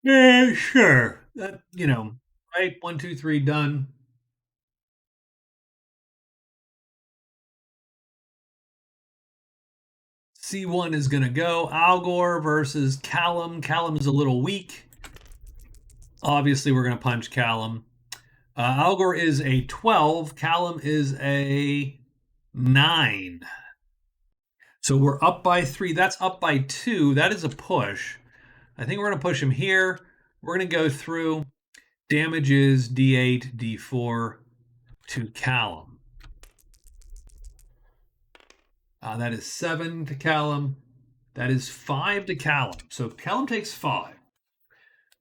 Yeah, sure. That, right? 1, 2, 3, done. C1 is going to go. Algor versus Callum. Callum is a little weak. Obviously, we're going to punch Callum. Algor is a 12. Callum is a 9. So we're up by 3. That's up by 2. That is a push. I think we're going to push him here. We're going to go through. Damage is D8, D4 to Callum. That is 7 to Callum. That is 5 to Callum. So Callum takes 5.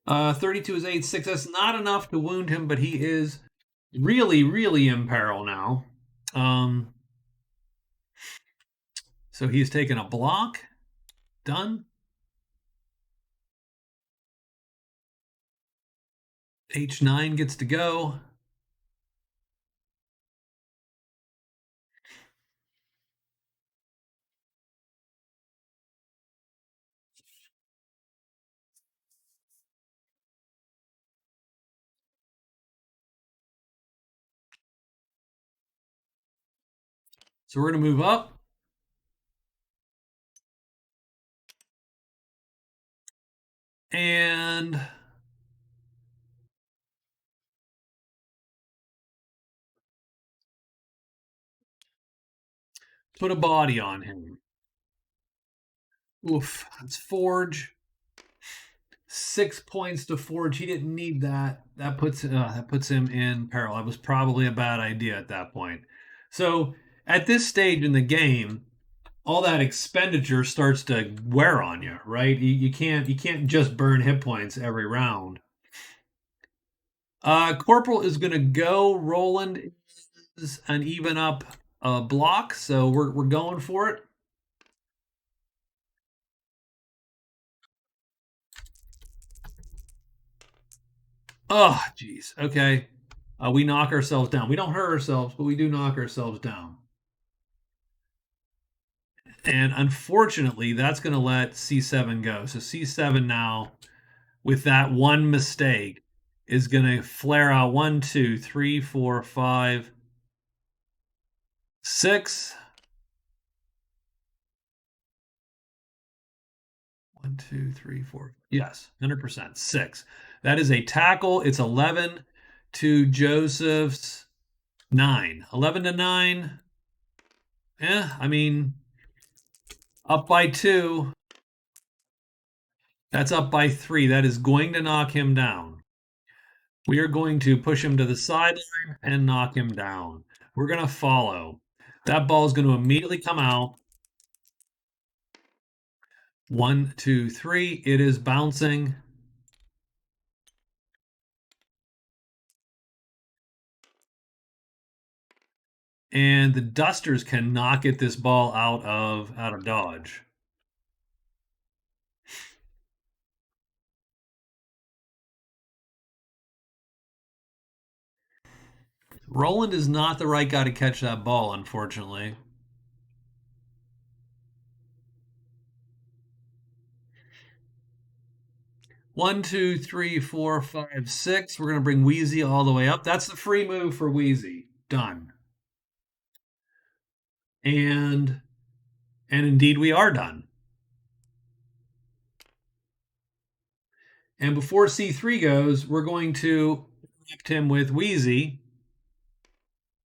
32 is 8, 6. That's not enough to wound him, but he is really, really in peril now. So he's taken a block. Done. H9 gets to go. So we're going to move up and put a body on him. Oof, that's Forge. 6 points to Forge. He didn't need that. That puts him in peril. That was probably a bad idea at that point. So at this stage in the game, all that expenditure starts to wear on you, right? You can't just burn hit points every round. Corporal is going to go. Roland is an even up block, so we're going for it. Oh, jeez. Okay. We knock ourselves down. We don't hurt ourselves, but we do knock ourselves down. And unfortunately, that's going to let C7 go. So C7 now, with that one mistake, is going to flare out 1, 2, 3, 4, 5, 6. 1, 2, 3, 4. Yes, 100%. 6. That is a tackle. It's 11 to Joseph's 9. 11 to 9. Yeah, I mean, up by 2. That's up by 3. That is going to knock him down. We are going to push him to the sideline and knock him down. We're going to follow. That ball is going to immediately come out. 1, 2, 3. It is bouncing. And the Dusters cannot get this ball out of dodge. Roland is not the right guy to catch that ball, unfortunately. One, two, three, four, five, six. We're going to bring Wheezy all the way up. That's the free move for Wheezy. Done. And indeed we are done. And before C3 goes, we're going to connect him with Wheezy,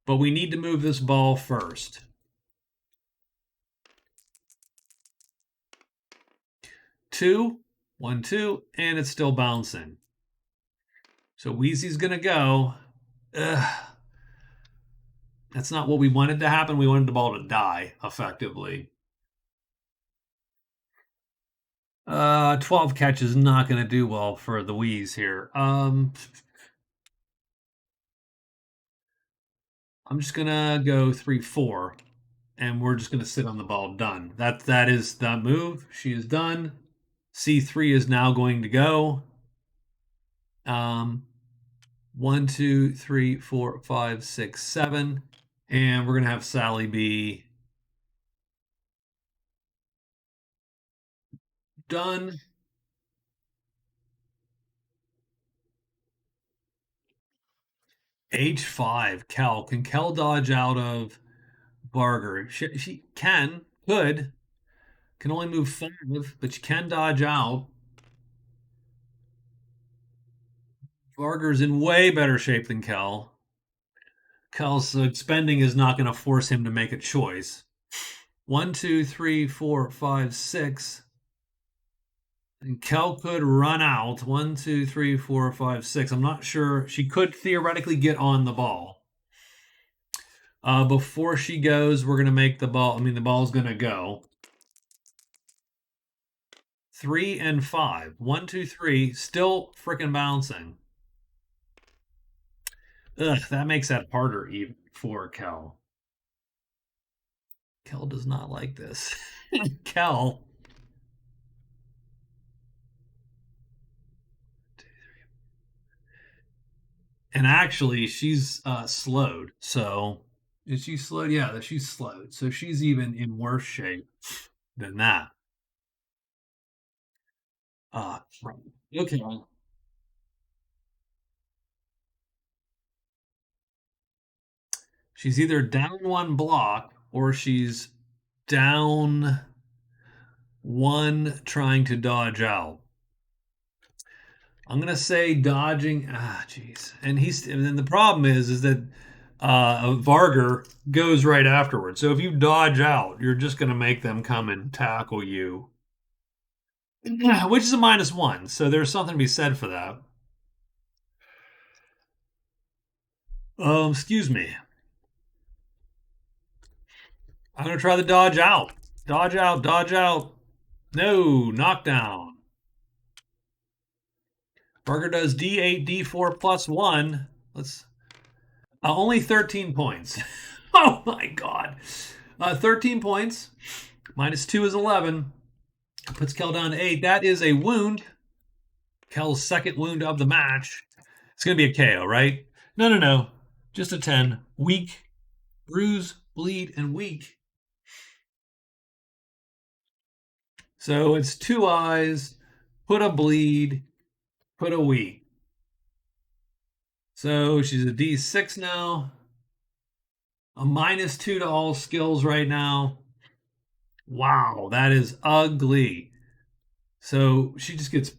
but we need to move this ball first. 2, 1, 2, and it's still bouncing. So Wheezy's going to go. Ugh. That's not what we wanted to happen. We wanted the ball to die, effectively. 12 catch is not going to do well for the Wheeze here. I'm just going to go 3, 4, and we're just going to sit on the ball. Done. That is that move. She is done. C3 is now going to go. 1, 2, 3, 4, 5, 6, 7. And we're going to have Sally be done. H5. Kel. Can Kel dodge out of Barger? She could. Can only move 5, but she can dodge out. Barger's in way better shape than Kel. Kel's spending is not going to force him to make a choice. 1, 2, 3, 4, 5, 6. And Kel could run out. 1, 2, 3, 4, 5, 6. I'm not sure. She could theoretically get on the ball. Before she goes, we're going to make the ball. I mean, the ball's going to go. 3 and 5. 1, 2, 3. Still freaking bouncing. Ugh, that makes that harder even for Kel. Kel does not like this. Kel. And actually, she's slowed. So is she slowed? Yeah, she's slowed. So she's even in worse shape than that. Right. Okay. She's either down one block or she's down one trying to dodge out. I'm gonna say dodging. Jeez. And then the problem is that Varger goes right afterwards. So if you dodge out, you're just gonna make them come and tackle you, which is a -1. So there's something to be said for that. Excuse me. I'm gonna try the dodge out. Dodge out. Dodge out. No knockdown. Varger does D8, D4 +1. Let's only 13 points. Oh my god. 13 points. -2 is 11. Puts Kel down to 8. That is a wound. Kel's second wound of the match. It's going to be a KO, right? No, no, no. Just a 10. Weak. Bruise, bleed, and weak. So it's 2 eyes, put a bleed, put a weak. So she's a D6 now. A -2 to all skills right now. Wow, that is ugly. So she just gets.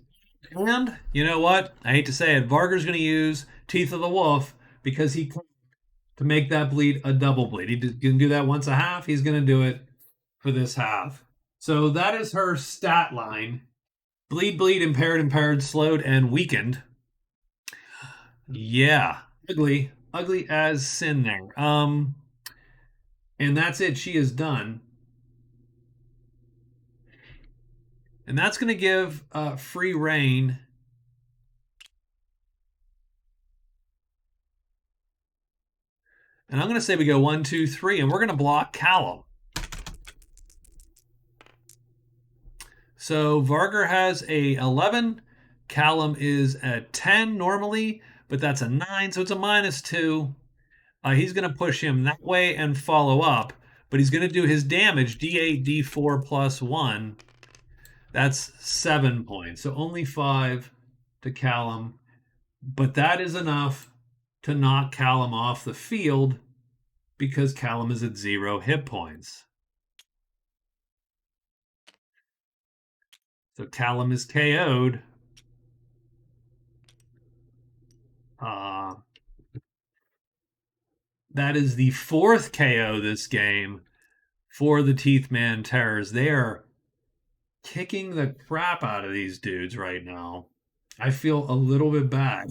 And you know what? I hate to say it. Varger's going to use Teeth of the Wolf because he to make that bleed a double bleed. He can do that once a half. He's going to do it for this half. So that is her stat line: bleed, bleed, impaired, impaired, slowed, and weakened. Yeah, ugly, ugly as sin there. And that's it. She is done. And that's going to give free reign. And I'm going to say we go 1, 2, 3, and we're going to block Callum. So Varger has a 11. Callum is a 10 normally, but that's a 9, so it's a -2. He's going to push him that way and follow up, but he's going to do his damage D8, D4 +1. That's 7 points. So only 5 to Callum, but that is enough to knock Callum off the field because Callum is at 0 hit points. So Callum is KO'd. Uh, that is the 4th KO this game for the Teeth Man Terrors. They are kicking the crap out of these dudes right now. I feel a little bit bad.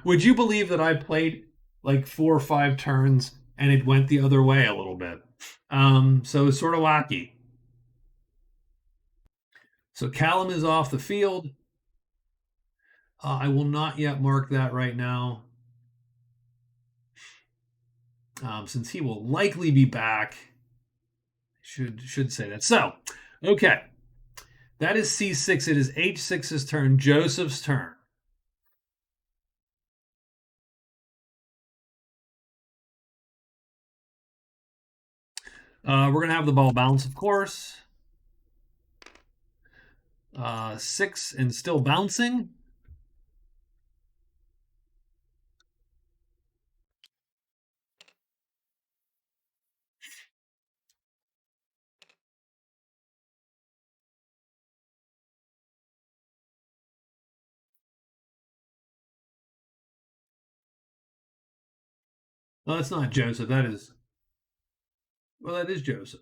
Would you believe that I played like 4 or 5 turns and it went the other way a little bit? So it's sort of wacky. So Callum is off the field. I will not yet mark that right now, since he will likely be back. Should say that. So, okay, that is C6. It is H6's turn. Joseph's turn. We're gonna have the ball bounce, of course. 6 and still bouncing. Well, that's not Joseph. That is Joseph.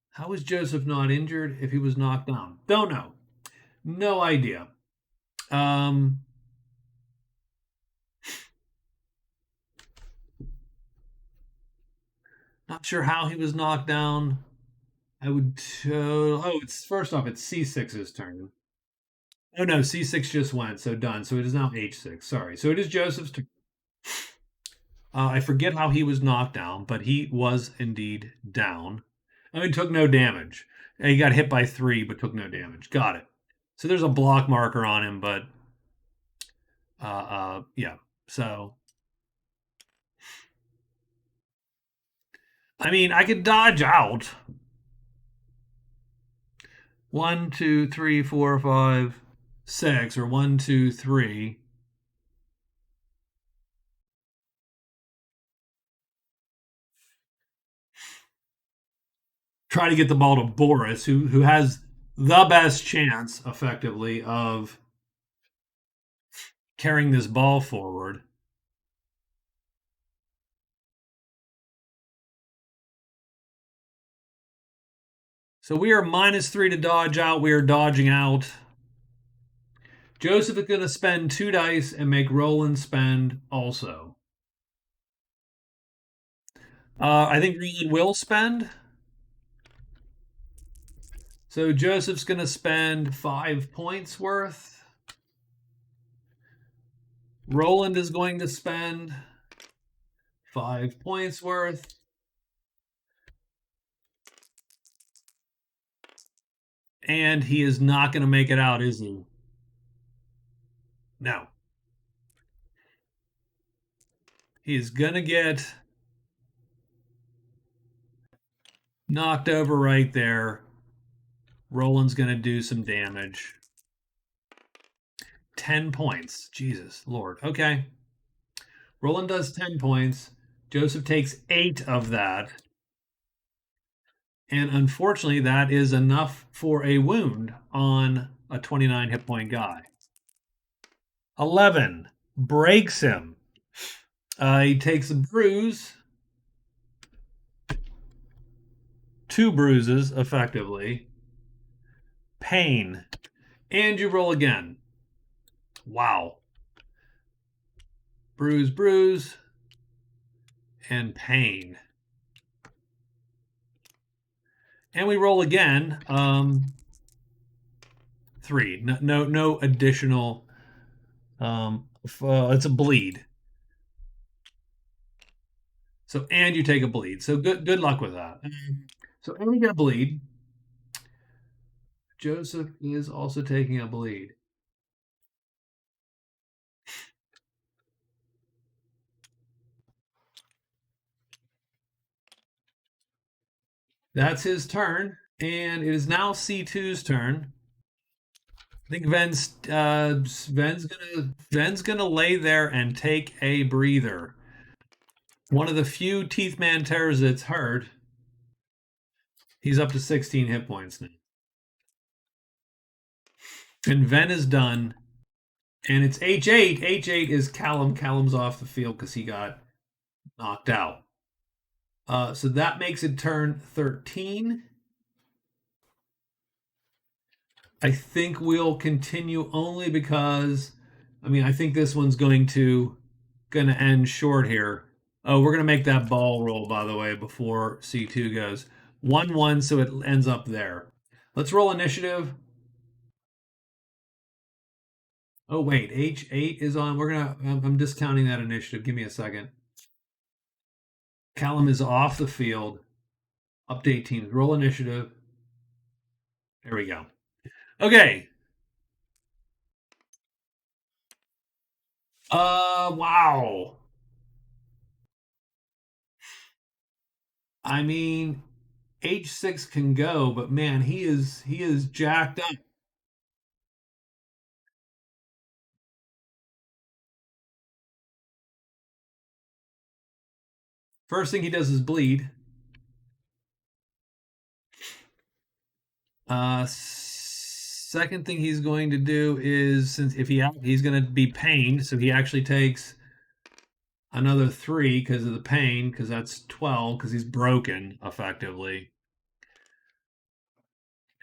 How is Joseph not injured if he was knocked down? Don't know. No idea. Um, Not sure how he was knocked down. I would. It's first off, it's C6's turn. Oh no, C6 just went, so done. So it is now H6. Sorry. So it is Joseph's turn. I forget how he was knocked down, but he was indeed down. I mean, took no damage. He got hit by 3, but took no damage. Got it. So there's a block marker on him, but Yeah. So, I mean, I could dodge out. One, two, three, four, five, six, or one, two, three. Try to get the ball to Boris, who has the best chance, effectively, of carrying this ball forward. So we are -3 to dodge out. We are dodging out. Joseph is going to spend 2 dice and make Roland spend also. I think Roland will spend. So Joseph's going to spend 5 points worth. Roland is going to spend 5 points worth. And he is not going to make it out, is he? No. He's going to get knocked over right there. Roland's going to do some damage. 10 points. Jesus Lord. Okay. Roland does 10 points. Joseph takes 8 of that. And unfortunately, that is enough for a wound on a 29 hit point guy. 11 breaks him. He takes a bruise. 2 bruises, effectively. Pain. And you roll again. Wow. Bruise, bruise, and pain. And we roll again. 3. No additional. It's a bleed. So and you take a bleed. So good luck with that. So and you get a bleed. Joseph is also taking a bleed. That's his turn, and it is now C2's turn. I think Ven's gonna lay there and take a breather. One of the few Teethman terrors that's hurt. He's up to 16 hit points now. And Ven is done. And it's H8. H8 is Callum. Callum's off the field because he got knocked out. So that makes it turn 13. I think we'll continue only because, I mean, I think this one's going to end short here. Oh, we're gonna make that ball roll, by the way, before C2 goes 1-1, so it ends up there. Let's roll initiative. Oh wait, H8 is on. I'm discounting that initiative. Give me a second. Callum is off the field. Update teams. Roll initiative. There we go. Okay. Wow. I mean, H6 can go, but man, he is jacked up. First thing he does is bleed. Second thing he's going to do is, since if he's going to be pained, so he actually takes another 3 because of the pain, because that's 12 because he's broken effectively.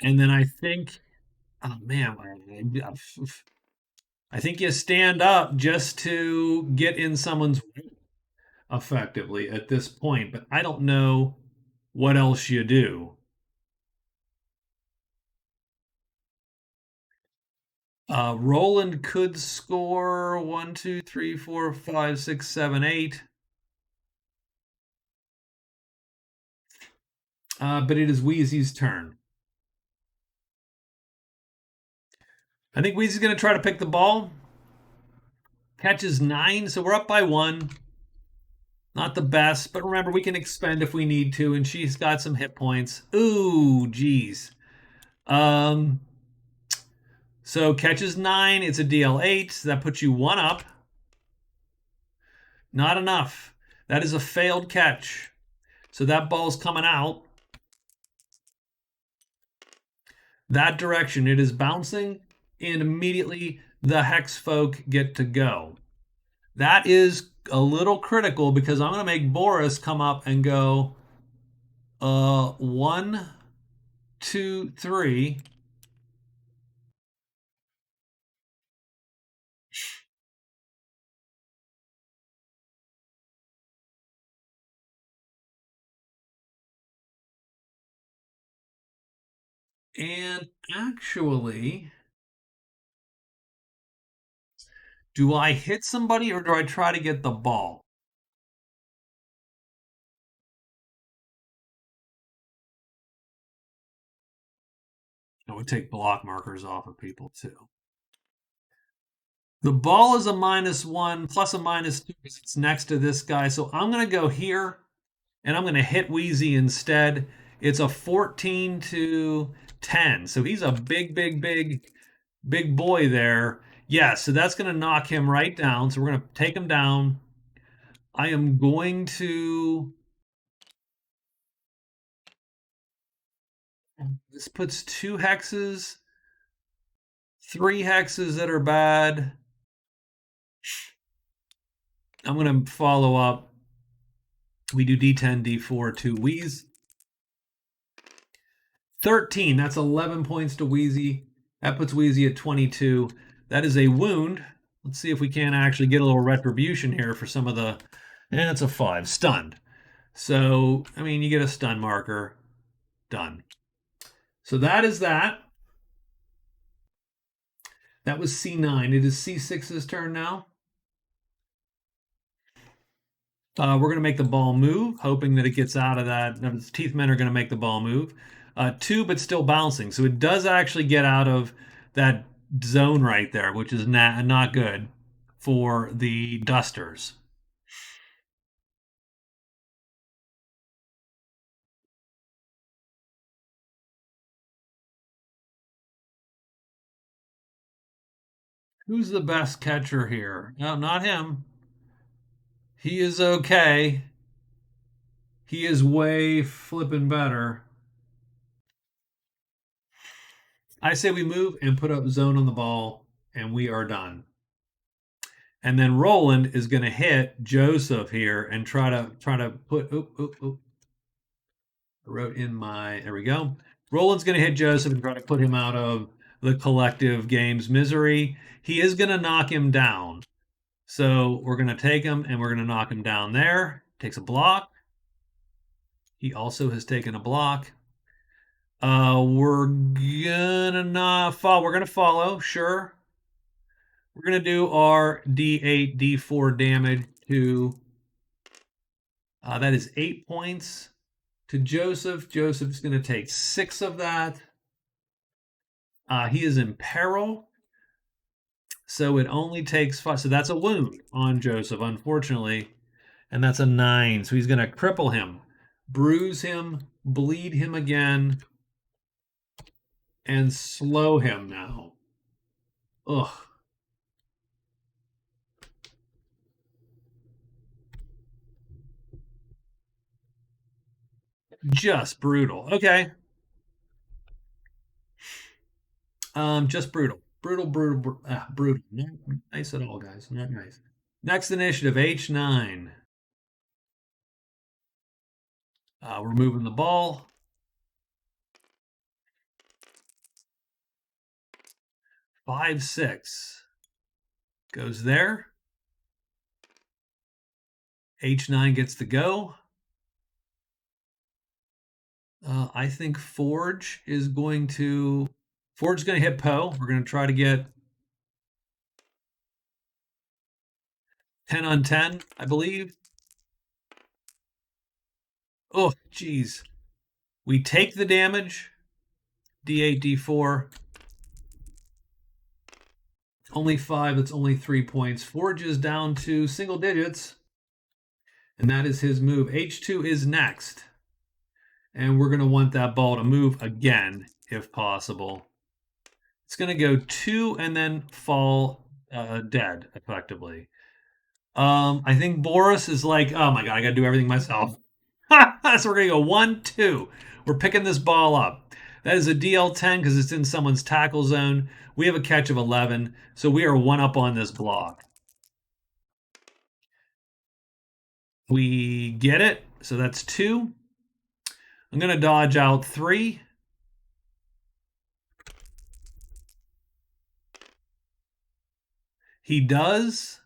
And then I think, oh man, I think you stand up just to get in someone's way effectively at this point, but I don't know what else you do. Roland could score 1, 2, 3, 4, 5, 6, 7, 8. But it is Wheezy's turn. I think Wheezy's going to try to pick the ball. Catches 9, so we're up by 1. Not the best, but remember, we can expend if we need to, and she's got some hit points. Ooh, geez. Um, so catches 9, it's a DL8. So that puts you 1 up. Not enough. That is a failed catch. So that ball's coming out. That direction. It is bouncing, and immediately the Hex folk get to go. That is a little critical because I'm going to make Boris come up and go 1, 2, 3. And actually, do I hit somebody or do I try to get the ball? I would take block markers off of people too. The ball is a -1 plus a -2 because it's next to this guy. So I'm going to go here and I'm going to hit Wheezy instead. It's a 14 to 10. So he's a big boy there. Yeah, so that's going to knock him right down. So we're going to take him down. I am going to. This puts 2 hexes, 3 hexes that are bad. I'm going to follow up. We do D10, D4, 2 Wheeze. 13. That's 11 points to Wheezy. That puts Wheezy at 22. That is a wound. Let's see if we can actually get a little retribution here for some of the. And it's a 5. Stunned. So, I mean, you get a stun marker. Done. So that is that. That was C9. It is C6's turn now. We're going to make the ball move, hoping that it gets out of that. The Teeth Men are going to make the ball move. 2, but still bouncing. So it does actually get out of that zone right there, which is not good for the Dusters. Who's the best catcher here? No, not him. He is okay. He is way flipping better. I say we move and put up zone on the ball, and we are done. And then Roland is going to hit Joseph here and try to put. I wrote in my. There we go. Roland's going to hit Joseph and try to put him out of the collective game's misery. He is going to knock him down. So we're going to take him and we're going to knock him down there. Takes a block. He also has taken a block. We're gonna not follow. We're gonna follow. Sure. We're gonna do our D8, D4 damage to. That is 8 points to Joseph. Joseph's gonna take 6 of that. He is in peril. So it only takes 5. So that's a wound on Joseph, unfortunately. And that's a 9. So he's going to cripple him, bruise him, bleed him again, and slow him now. Ugh. Just brutal. Okay. Just brutal. Brutal. Not nice at all, guys. Not nice. Next initiative, H9. We're moving the ball. 5, 6. Goes there. H9 gets to go. I think Forge is going to. Forge is going to hit Poe. We're going to try to get 10 on 10, I believe. Oh, geez. We take the damage. D8, D4. Only 5. That's only 3 points. Forge is down to single digits. And that is his move. H2 is next. And we're going to want that ball to move again, if possible. It's going to go 2 and then fall dead, effectively. I think Boris is like, oh my God, I got to do everything myself. So we're going to go 1, 2. We're picking this ball up. That is a DL10 because it's in someone's tackle zone. We have a catch of 11. So we are 1 up on this block. We get it. So that's 2. I'm going to dodge out 3. He does.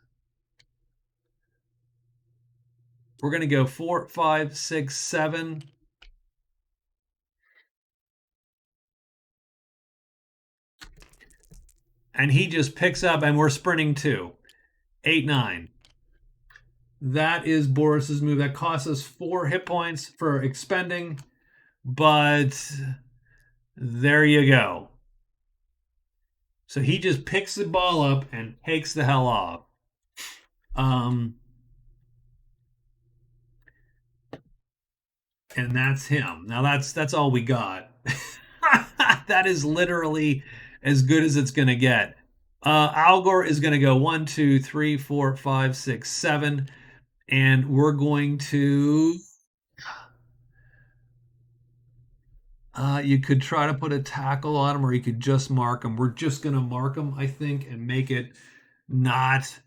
We're going to go 4, 5, 6, 7. And he just picks up, and we're sprinting 2. 8, 9. That is Boris's move. That costs us 4 hit points for expending, but there you go. So he just picks the ball up and takes the hell off. And that's him. Now that's all we got. That is literally as good as it's gonna get. Algor is gonna go 1, 2, 3, 4, 5, 6, 7, and we're going to. You could try to put a tackle on him, or you could just mark him. We're just gonna mark him, I think, and make it not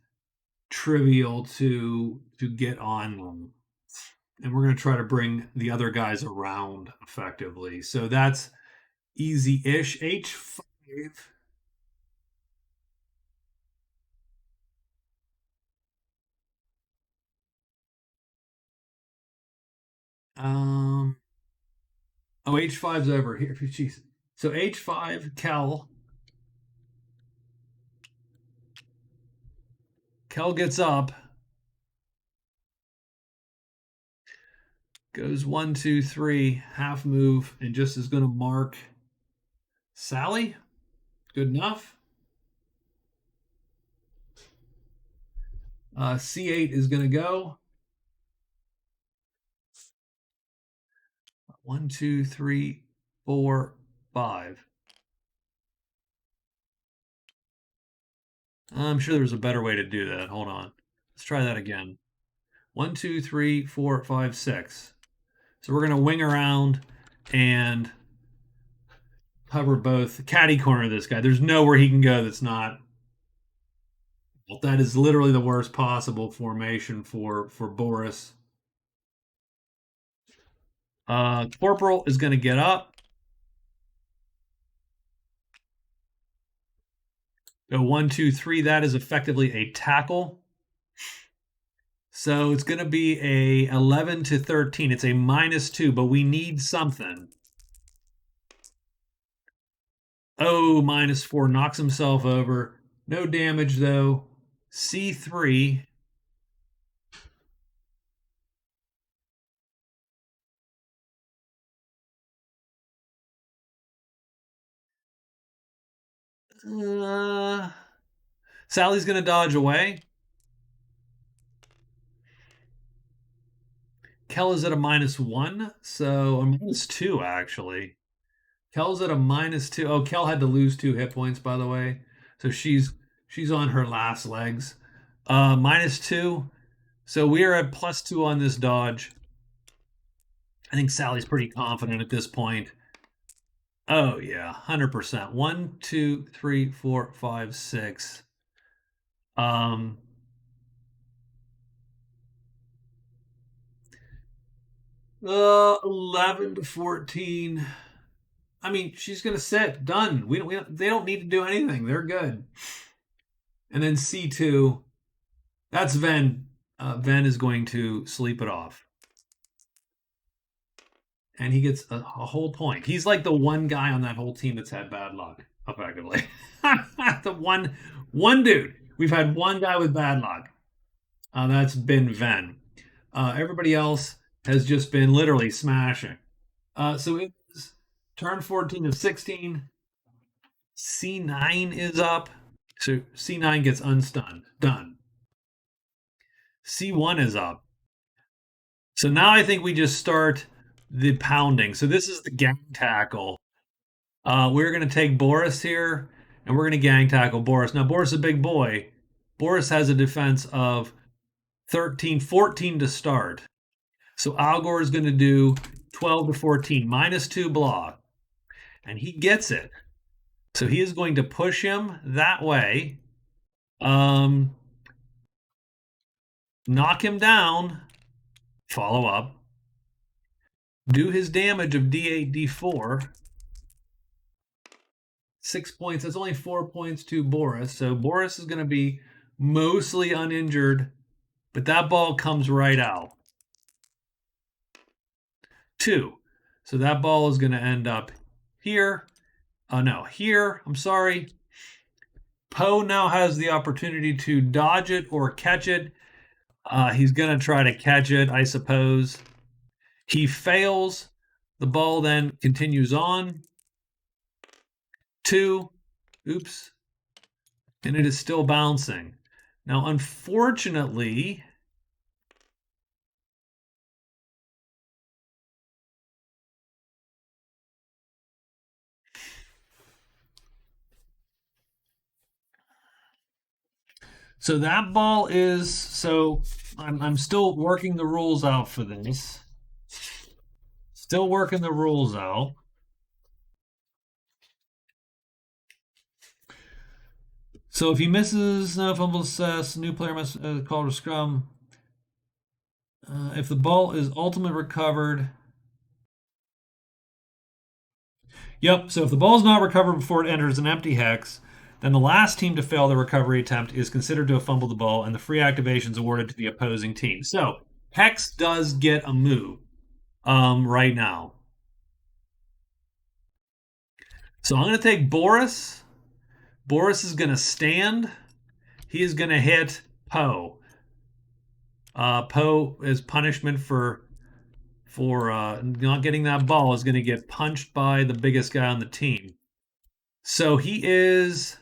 trivial to get on them. And we're going to try to bring the other guys around effectively. So that's easy-ish. H5. Um. Oh, H5's over here. Jeez. So H5, Kel. Kel gets up. Goes 1, 2, 3, half move, and just is going to mark Sally. Good enough. C8 is going to go. 1, 2, 3, 4, 5. I'm sure there's a better way to do that. Hold on. Let's try that again. 1, 2, 3, 4, 5, 6. So we're going to wing around and cover both. Caddy corner this guy. There's nowhere he can go that's not. Well, that is literally the worst possible formation for Boris. Corporal is going to get up. Go 1, 2, 3. That is effectively a tackle. So it's going to be a 11 to 13. It's a -2, but we need something. Oh, -4 knocks himself over. No damage though. C3. Sally's going to dodge away. Kel is at a -1, so a -2 actually. Kel's at a -2. Oh, Kel had to lose 2 hit points, by the way, so she's on her last legs. -2. So we are at +2 on this dodge. I think Sally's pretty confident at this point. Oh yeah, 100%. 1, 2, 3, 4, 5, 6. 11 to 14. I mean, she's gonna sit. Done. They don't need to do anything. They're good. And then C2. That's Ven. Ven is going to sleep it off. And he gets a whole point. He's like the one guy on that whole team that's had bad luck, effectively. The one dude. We've had one guy with bad luck. That's been Ven. Everybody else has just been literally smashing. So it's turn 14 of 16. C9 is up. So C9 gets unstunned. Done. C1 is up. So now I think we just start the pounding. So this is the gang tackle. We're going to take Boris here, and we're going to gang tackle Boris. Now, Boris is a big boy. Boris has a defense of 13, 14 to start. So Algor is going to do 12 to 14, -2 block. And he gets it. So he is going to push him that way. Knock him down. Follow up. Do his damage of D8, D4. 6 points. That's only 4 points to Boris. So Boris is going to be mostly uninjured, but that ball comes right out. 2. So that ball is going to end up here. No, here. I'm sorry. Poe now has the opportunity to dodge it or catch it. He's going to try to catch it, I suppose. He fails. The ball then continues on. 2. Oops. And it is still bouncing. Now, unfortunately, so that ball is, so I'm still working the rules out for this. Still working the rules out. So if he misses, no fumble assess, new player must call to scrum. If the ball is ultimately recovered. Yep, so if the ball is not recovered before it enters an empty hex, then the last team to fail the recovery attempt is considered to have fumbled the ball, and the free activation is awarded to the opposing team. So hex does get a move right now. So I'm going to take Boris. Boris is going to stand. He is going to hit Poe. Poe is punishment for not getting that ball is going to get punched by the biggest guy on the team. So he is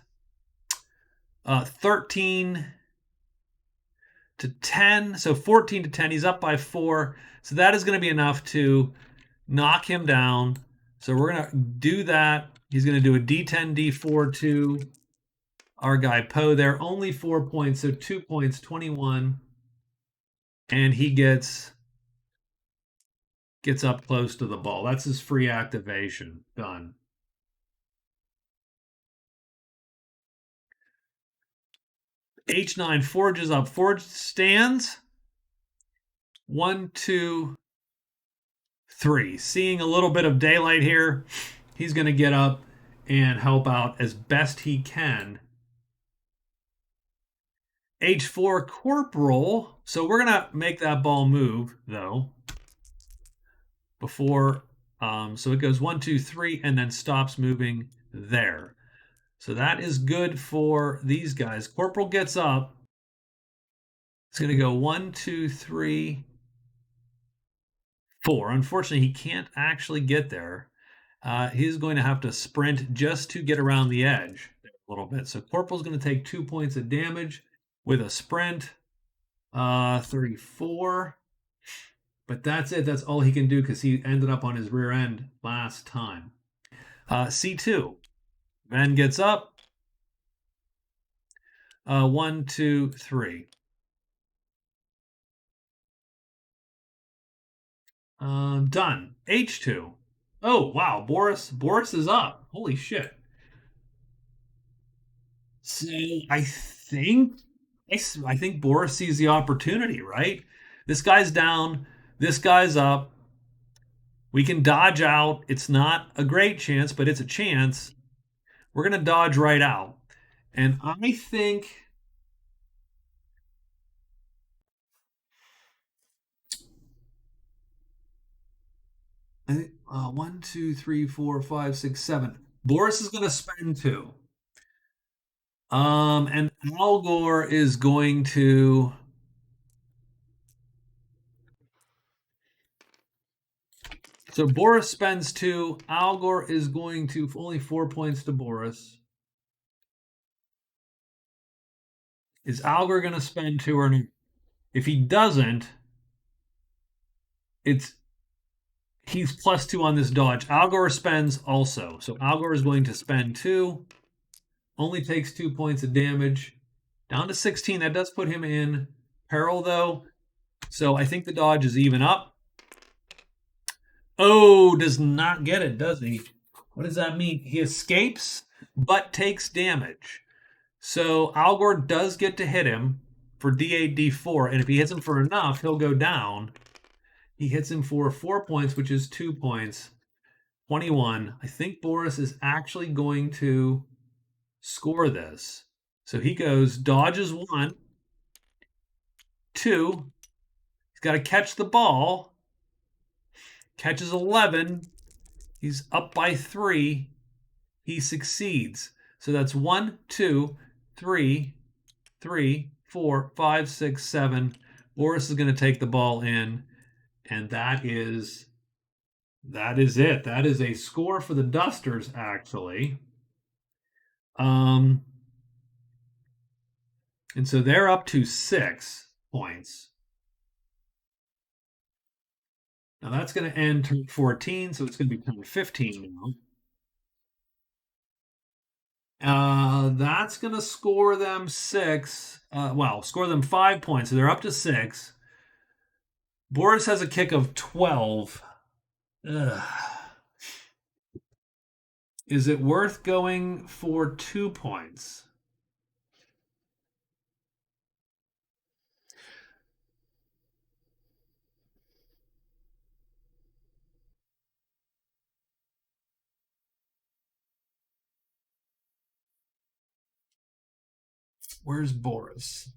13 to 10. So 14 to 10. He's up by 4. So that is going to be enough to knock him down. So we're going to do that. He's going to do a D10, D4 to our guy Poe there. Only 4 points. So 2 points, 21. And he gets up close to the ball. That's his free activation. Done. H9 forges up. Forge stands. 1, 2, 3. Seeing a little bit of daylight here, he's going to get up and help out as best he can. H4 Corporal. So we're going to make that ball move, though, before. So it goes 1, 2, 3, and then stops moving there. So that is good for these guys. Corporal gets up. It's going to go 1, 2, 3, 4. Unfortunately, he can't actually get there. He's going to have to sprint just to get around the edge a little bit. So Corporal's going to take 2 points of damage with a sprint. 34. But that's it. That's all he can do because he ended up on his rear end last time. C2. Van gets up. 1, 2, 3. Done. H2. Oh, wow. Boris is up. Holy shit. So I think Boris sees the opportunity, right? This guy's down. This guy's up. We can dodge out. It's not a great chance, but it's a chance. We're going to dodge right out. And I think 1, 2, 3, 4, 5, 6, 7. Boris is going to spend 2. And Al Gore is going to. So Boris spends 2. Al Gore is going to only 4 points to Boris. Is Algor going to spend two or not? If he doesn't, it's he's plus two on this dodge. Algor spends also. So Algor is going to spend two, only takes 2 points of damage. Down to 16. That does put him in peril, though. So I think the dodge is even up. Oh, does not get it, does he? What does that mean? He escapes, but takes damage. So Algor does get to hit him for D8, D4, and if he hits him for enough, he'll go down. He hits him for 4 points, which is 2 points. 21. I think Boris is actually going to score this. So he goes, dodges one, two. He's got to catch the ball. Catches 11. He's up by three. He succeeds. So that's 1, 2, 3, 3, 4, 5, 6, 7. Boris is going to take the ball in, and that is it. That is a score for the Dusters, actually. And so they're up to 6 points. Now that's going to end turn 14, so it's going to be turn 15 now. That's going to score them score them 5 points. So they're up to 6. Boris has a kick of 12. Ugh. Is it worth going for 2 points? Where's Boris?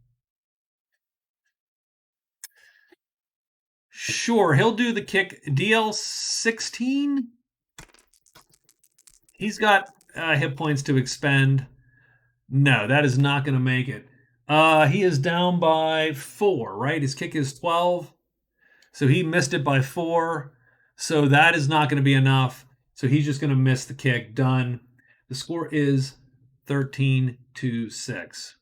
Sure, he'll do the kick. DL 16? He's got hit points to expend. No, that is not going to make it. He is down by 4, right? His kick is 12. So he missed it by 4. So that is not going to be enough. So he's just going to miss the kick. Done. The score is 13-6.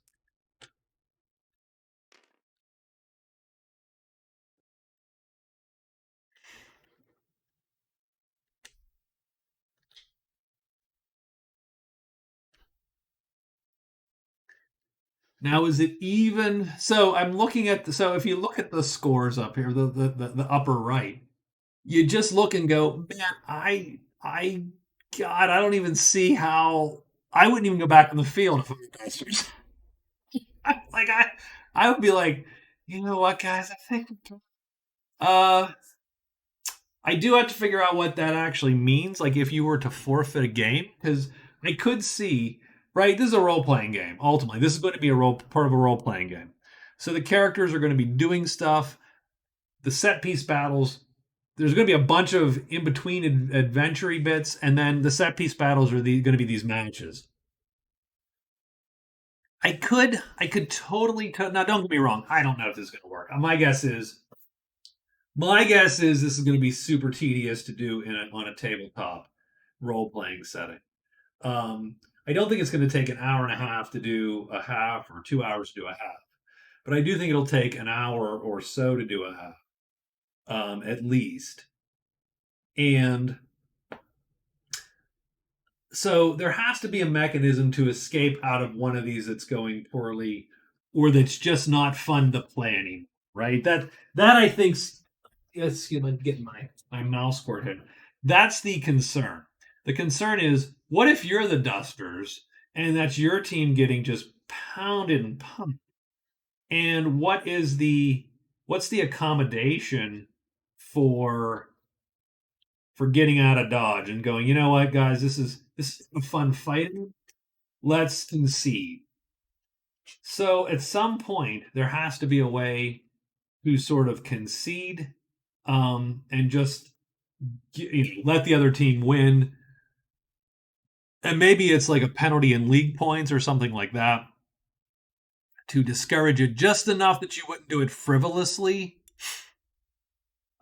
Now is it even? So I'm looking at so if you look at the scores up here, the upper right, you just look and go, man, God, I don't even see how I wouldn't even go back in the field if I'm the Dusters. like I would be like, you know what, guys, I think uh I do have to figure out what that actually means. Like if you were to forfeit a game, because I could see, right? This is a role playing game. Ultimately, this is going to be a part of a role playing game. So the characters are going to be doing stuff. The set piece battles. There's going to be a bunch of in between adventure bits, and then the set piece battles are going to be these matches. I could totally. Now, don't get me wrong. I don't know if this is going to work. My guess is this is going to be super tedious to do on a tabletop role playing setting. I don't think it's going to take an hour and a half to do a half or 2 hours to do a half, but I do think it'll take an hour or so to do a half, at least. And so there has to be a mechanism to escape out of one of these that's going poorly or that's just not fun to play anymore, right? That I think's let's see, I'm getting my mouse cord hit. That's the concern. The concern is, what if you're the Dusters and that's your team getting just pounded and pumped? And what's the accommodation for getting out of Dodge and going, you know what, guys, this is a fun fighting. Let's concede. So at some point, there has to be a way to sort of concede and just let the other team win. And maybe it's like a penalty in league points or something like that to discourage it just enough that you wouldn't do it frivolously.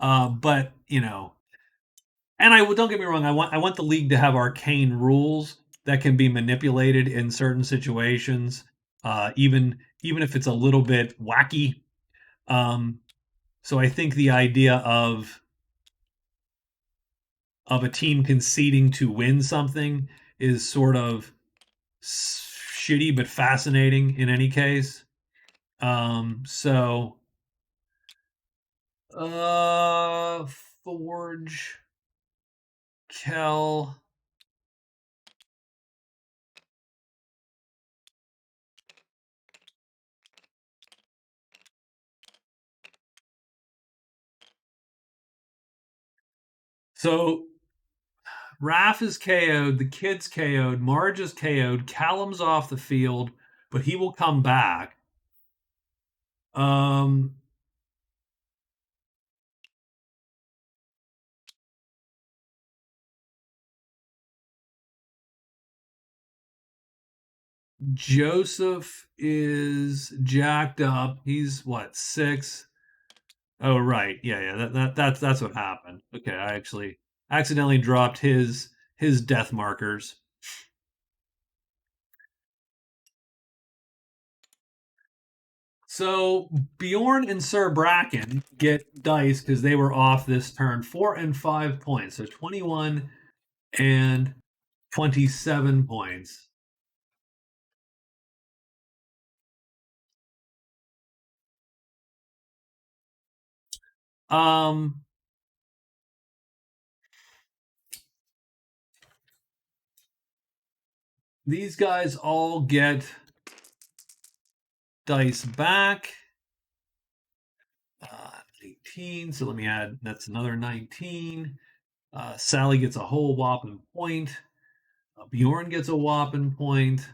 But and don't get me wrong, I want the league to have arcane rules that can be manipulated in certain situations. even if it's a little bit wacky. Um, so I think the idea of a team conceding to win something is sort of shitty but fascinating in any case. So uh Forge, Kel. So Raph is KO'd, the kid's KO'd, Marge is KO'd, Callum's off the field, but he will come back. Um, Joseph is jacked up. He's what, 6? Oh, right. Yeah. That's what happened. Okay, I actually accidentally dropped his death markers. So Bjorn and Sir Bracken get dice because they were off this turn. 4 and 5 points. So 21 and 27 points. Um, these guys all get dice back. 18. So let me add. That's another 19. Sally gets a whole whopping point. Bjorn gets a whopping point.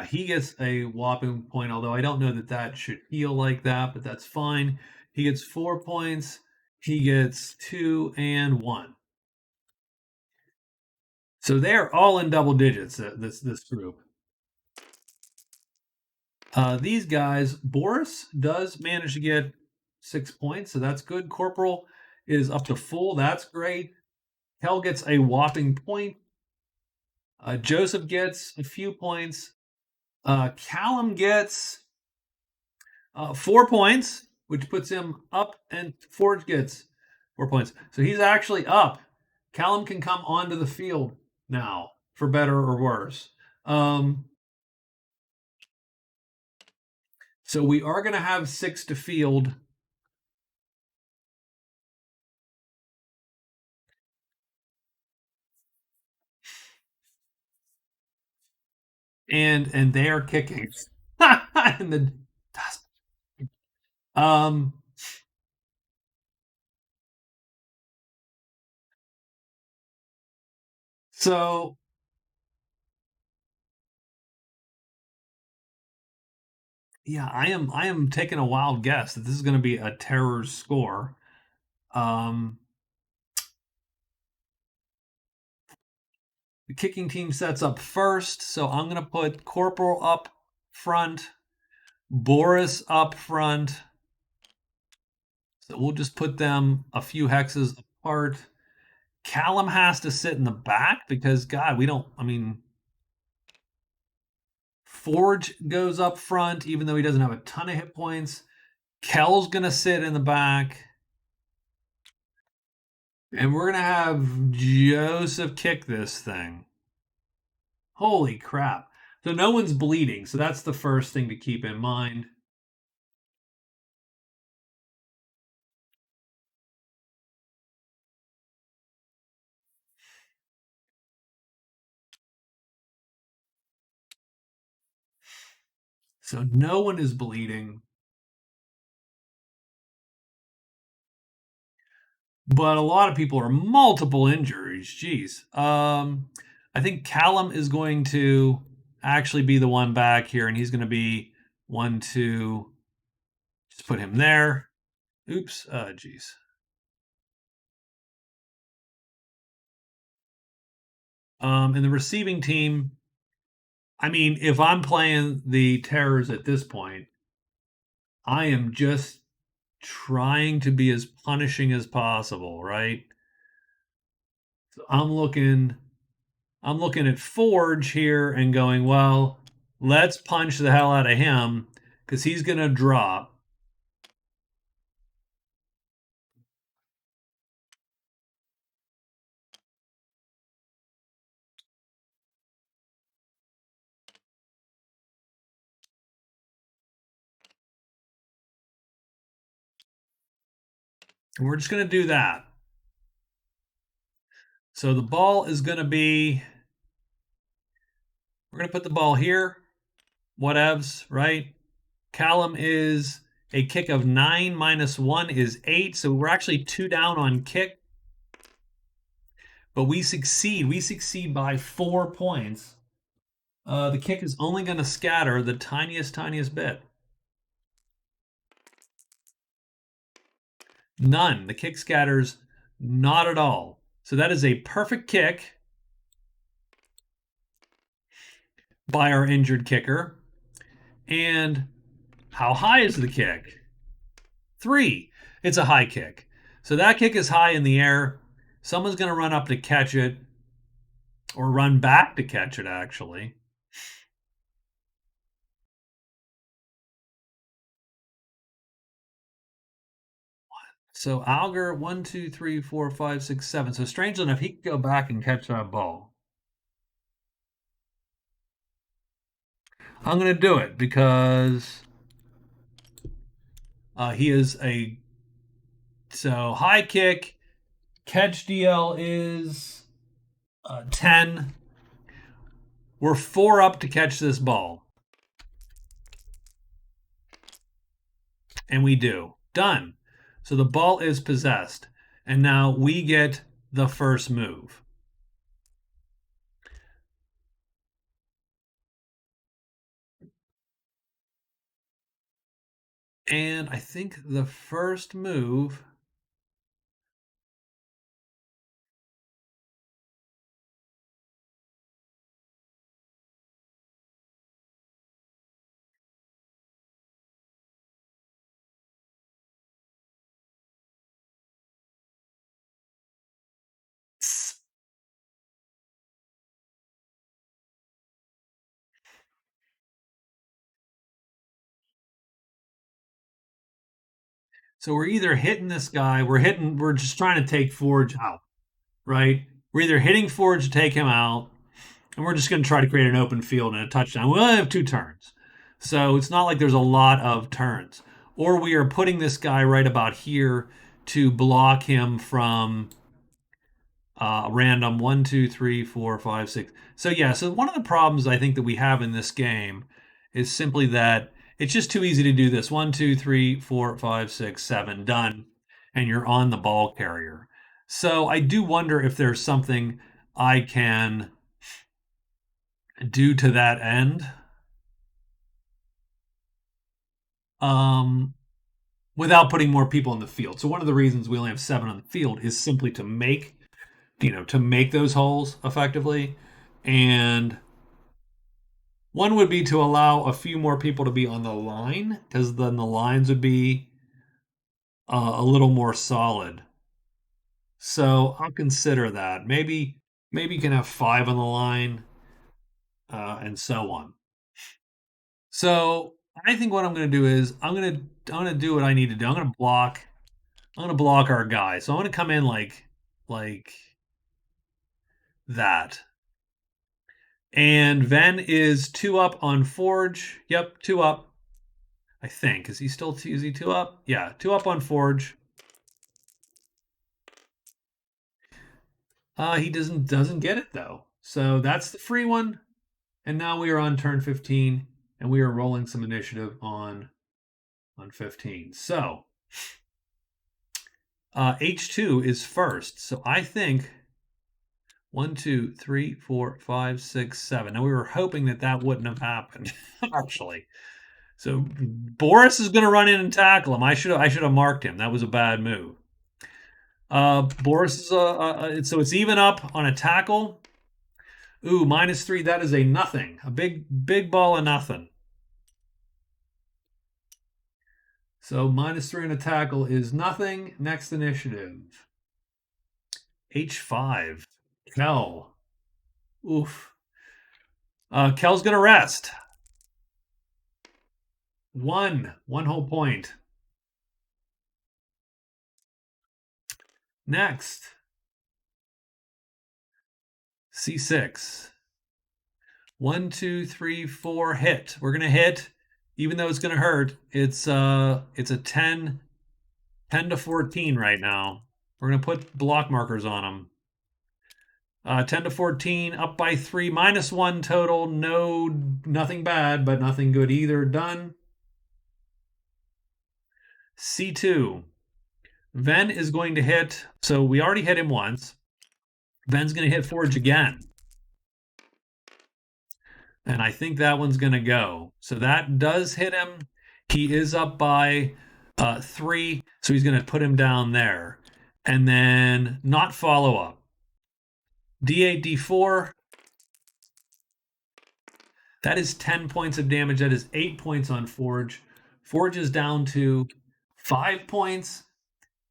He gets a whopping point, although I don't know that that should feel like that, but that's fine. He gets 4 points. He gets 2 and 1. So they're all in double digits. This group. These guys, Boris does manage to get 6 points, so that's good. Corporal is up to full. That's great. Hell gets a whopping point. Joseph gets a few points. Callum gets 4 points, which puts him up, and Forge gets 4 points. So he's actually up. Callum can come onto the field now, for better or worse. So we are going to have 6 to field. And they are kicking in the dust. Um, so yeah, I am taking a wild guess that this is going to be a terror score. Um, the kicking team sets up first, so I'm going to put Corporal up front, Boris up front. So we'll just put them a few hexes apart. Callum has to sit in the back because God, we don't. I mean, Forge goes up front, even though he doesn't have a ton of hit points. Kel's gonna sit in the back. And we're gonna have Joseph kick this thing. Holy crap. So no one's bleeding, so that's the first thing to keep in mind. So no one is bleeding. But a lot of people are multiple injuries. Jeez. I think Callum is going to actually be the one back here, and he's going to be one to just put him there. Oops. Jeez. And the receiving team. I mean, if I'm playing the Terrors at this point, I am just trying to be as punishing as possible, right? So I'm looking at Forge here and going, well, Let's punch the hell out of him because he's going to drop. And we're just going to do that. So the ball is going to be, we're going to put the ball here. Whatevs, right? Callum is a kick of 9 minus 1 is 8. So we're actually 2 down on kick. But we succeed. We succeed by 4 points. The kick is only going to scatter the tiniest bit. None. The kick scatters not at all. So that is a perfect kick by our injured kicker. And how high is the kick? 3. It's a high kick. So that kick is high in the air. Someone's going to run up to catch it or run back to catch it, actually. So Alger, 1, 2, 3, 4, 5, 6, 7. So strangely enough, he could go back and catch that ball. I'm going to do it because he is a so high kick. Catch DL is 10. We're 4 up to catch this ball. And we do. Done. So the ball is possessed. And now we get the first move. And I think the first move. So we're either hitting this guy, we're just trying to take Forge out, right? We're either hitting Forge to take him out, and we're just going to try to create an open field and a touchdown. We only have 2 turns. So it's not like there's a lot of turns. Or we are putting this guy right about here to block him from random 1, 2, 3, 4, 5, 6. So yeah, so one of the problems I think that we have in this game is simply that it's just too easy to do this. 1, 2, 3, 4, 5, 6, 7, done, and you're on the ball carrier. So I do wonder if there's something I can do to that end. Um, without putting more people in the field. So one of the reasons we only have 7 on the field is simply to make those holes effectively. And one would be to allow a few more people to be on the line because then the lines would be a little more solid. So I'll consider that. Maybe you can have 5 on the line and so on. So I think what I'm going to do is I'm going to do what I need to do. I'm going to block our guy. So I'm going to come in like that. And Ven is 2 up on Forge. Yep, 2 up. I think. Is he 2 up? Yeah, 2 up on Forge. He doesn't get it though. So that's the free one. And now we are on turn 15 and we are rolling some initiative on 15. So H2 is first. So I think 1, 2, 3, 4, 5, 6, 7. Now we were hoping that wouldn't have happened, actually. So Boris is going to run in and tackle him. I should have marked him. That was a bad move. Boris is so it's even up on a tackle. Ooh, -3. That is a nothing. A big ball of nothing. So -3 on a tackle is nothing. Next initiative. H5. Kel. Oof. Kel's gonna rest. One whole point. Next, C6. 1, 2, 3, 4, hit. We're gonna hit, even though it's gonna hurt. It's a 10 to 14 right now. We're gonna put block markers on them. 10 to 14, up by 3, -1 total. No, nothing bad, but nothing good either. Done. C2. Ven is going to hit. So we already hit him once. Ven's going to hit Forge again. And I think that one's going to go. So that does hit him. He is up by 3. So he's going to put him down there. And then not follow up. D8, D4. That is 10 points of damage. That is 8 points on Forge. Forge is down to 5 points.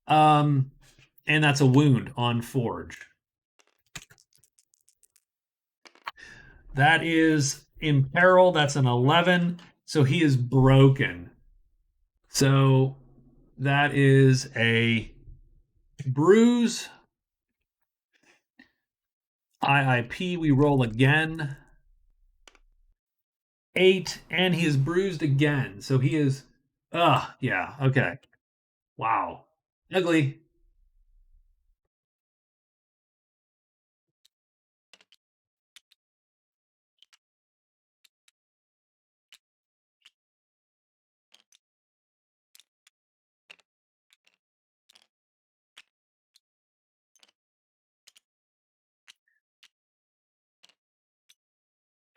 And that's a wound on Forge. That is in peril. That's an 11. So he is broken. So that is a bruise. IIP, we roll again. 8, and he is bruised again. So he is, yeah, okay. Wow. Ugly.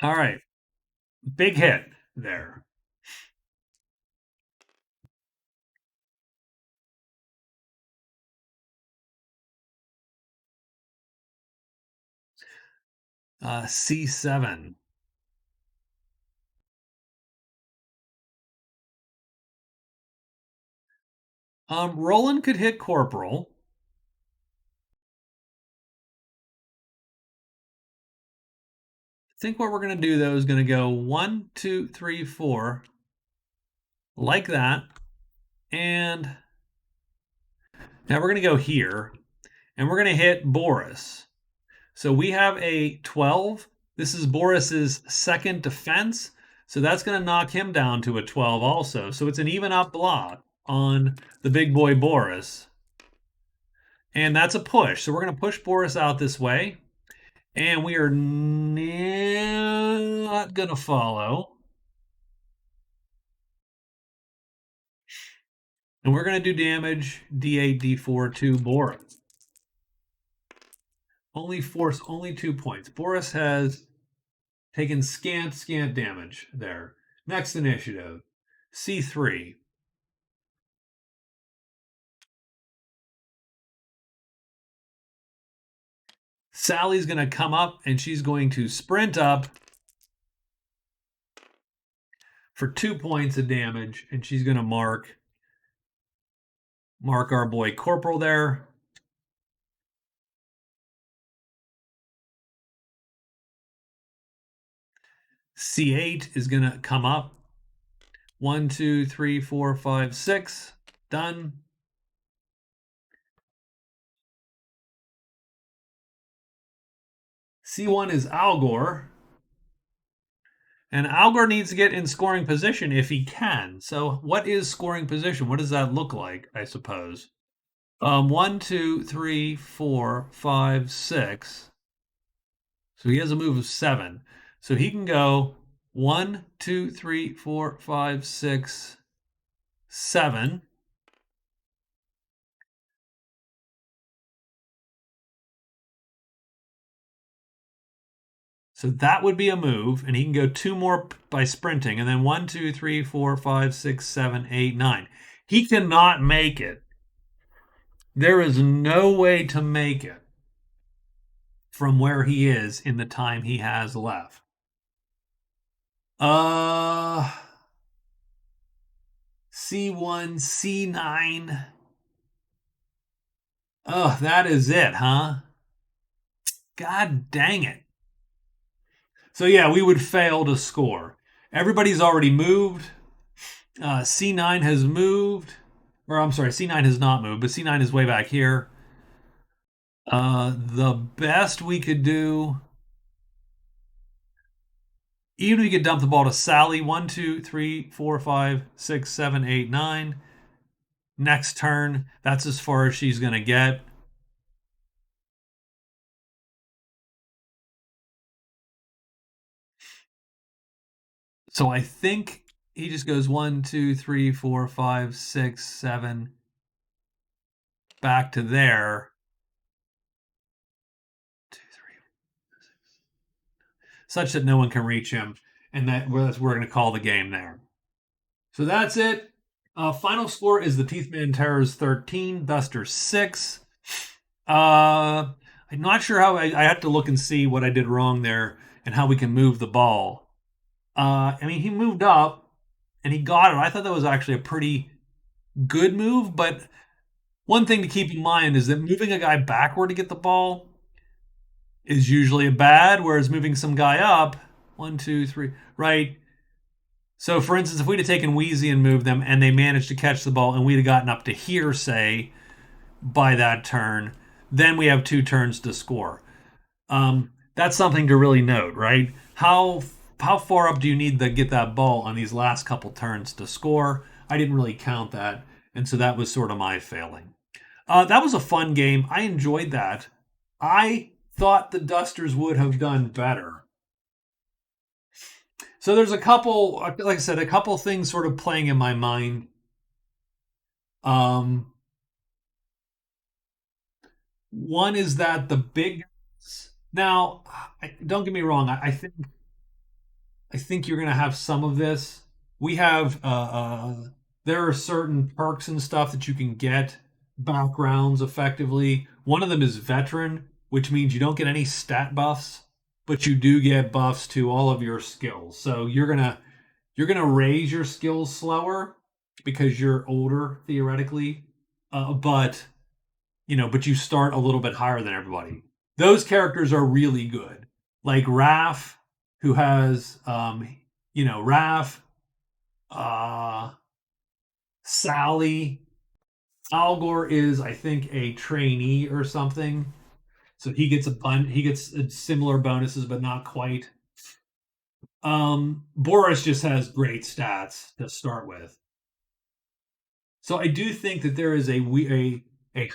All right. Big hit there. C7. Roland could hit Corporal. I think what we're going to do, though, is going to go 1, 2, 3, 4, like that. And now we're going to go here, and we're going to hit Boris. So we have a 12. This is Boris's second defense. So that's going to knock him down to a 12 also. So it's an even up block on the big boy Boris. And that's a push. So we're going to push Boris out this way. And we are not going to follow. And we're going to do damage D8, D4 to Boris. Only 2 points. Boris has taken scant damage there. Next initiative, C3. Sally's going to come up and she's going to sprint up for 2 points of damage, and she's going to mark our boy Corporal there. C8 is going to come up. 1, 2, 3, 4, 5, 6. Done. C1 is Algor. And Algor needs to get in scoring position if he can. So what is scoring position? What does that look like, I suppose? 1, 2, 3, 4, 5, 6. So he has a move of 7. So he can go 1, 2, 3, 4, 5, 6, 7. So that would be a move, and he can go 2 more by sprinting, and then 1, 2, 3, 4, 5, 6, 7, 8, 9. He cannot make it. There is no way to make it from where he is in the time he has left. C1, C9. Oh, that is it, huh? God dang it. So yeah, we would fail to score. Everybody's already moved. C9 has moved, or I'm sorry, C9 has not moved, but C9 is way back here. The best we could do, even we could dump the ball to Sally. One, two, three, four, five, six, seven, eight, nine. Next turn, that's as far as she's going to get. So I think he just goes one, two, three, four, five, six, seven, back to there. Two, three, such that no one can reach him, and we're going to call the game there. So that's it. Final score is the Teethman Terrors 13, Duster 6. I'm not sure how I have to look and see what I did wrong there and how we can move the ball. I mean, he moved up and he got it. I thought that was actually a pretty good move, but one thing to keep in mind is that moving a guy backward to get the ball is usually a bad, whereas moving some guy up, one, two, three, right? So, for instance, if we'd have taken Wheezy and moved them and they managed to catch the ball and we'd have gotten up to here, say, by that turn, then we have two turns to score. That's something to really note, right? How far up do you need to get that ball on these last couple turns to score? I didn't really count that, and so that was sort of my failing. That was a fun game. I enjoyed that. I thought the Dusters would have done better. So there's a couple, like I said, a couple things sort of playing in my mind. Um, One is that the big now, don't get me wrong. I think you're going to have some of this. We have there are certain perks and stuff that you can get backgrounds effectively. One of them is veteran, which means you don't get any stat buffs, but you do get buffs to all of your skills. So you're gonna raise your skills slower because you're older theoretically, but but you start a little bit higher than everybody. Those characters are really good. Like Raph, who has Raph, uh Sally. Algor is, I think, a trainee or something. So he gets similar bonuses, but not quite. Boris just has great stats to start with. So I do think that there is a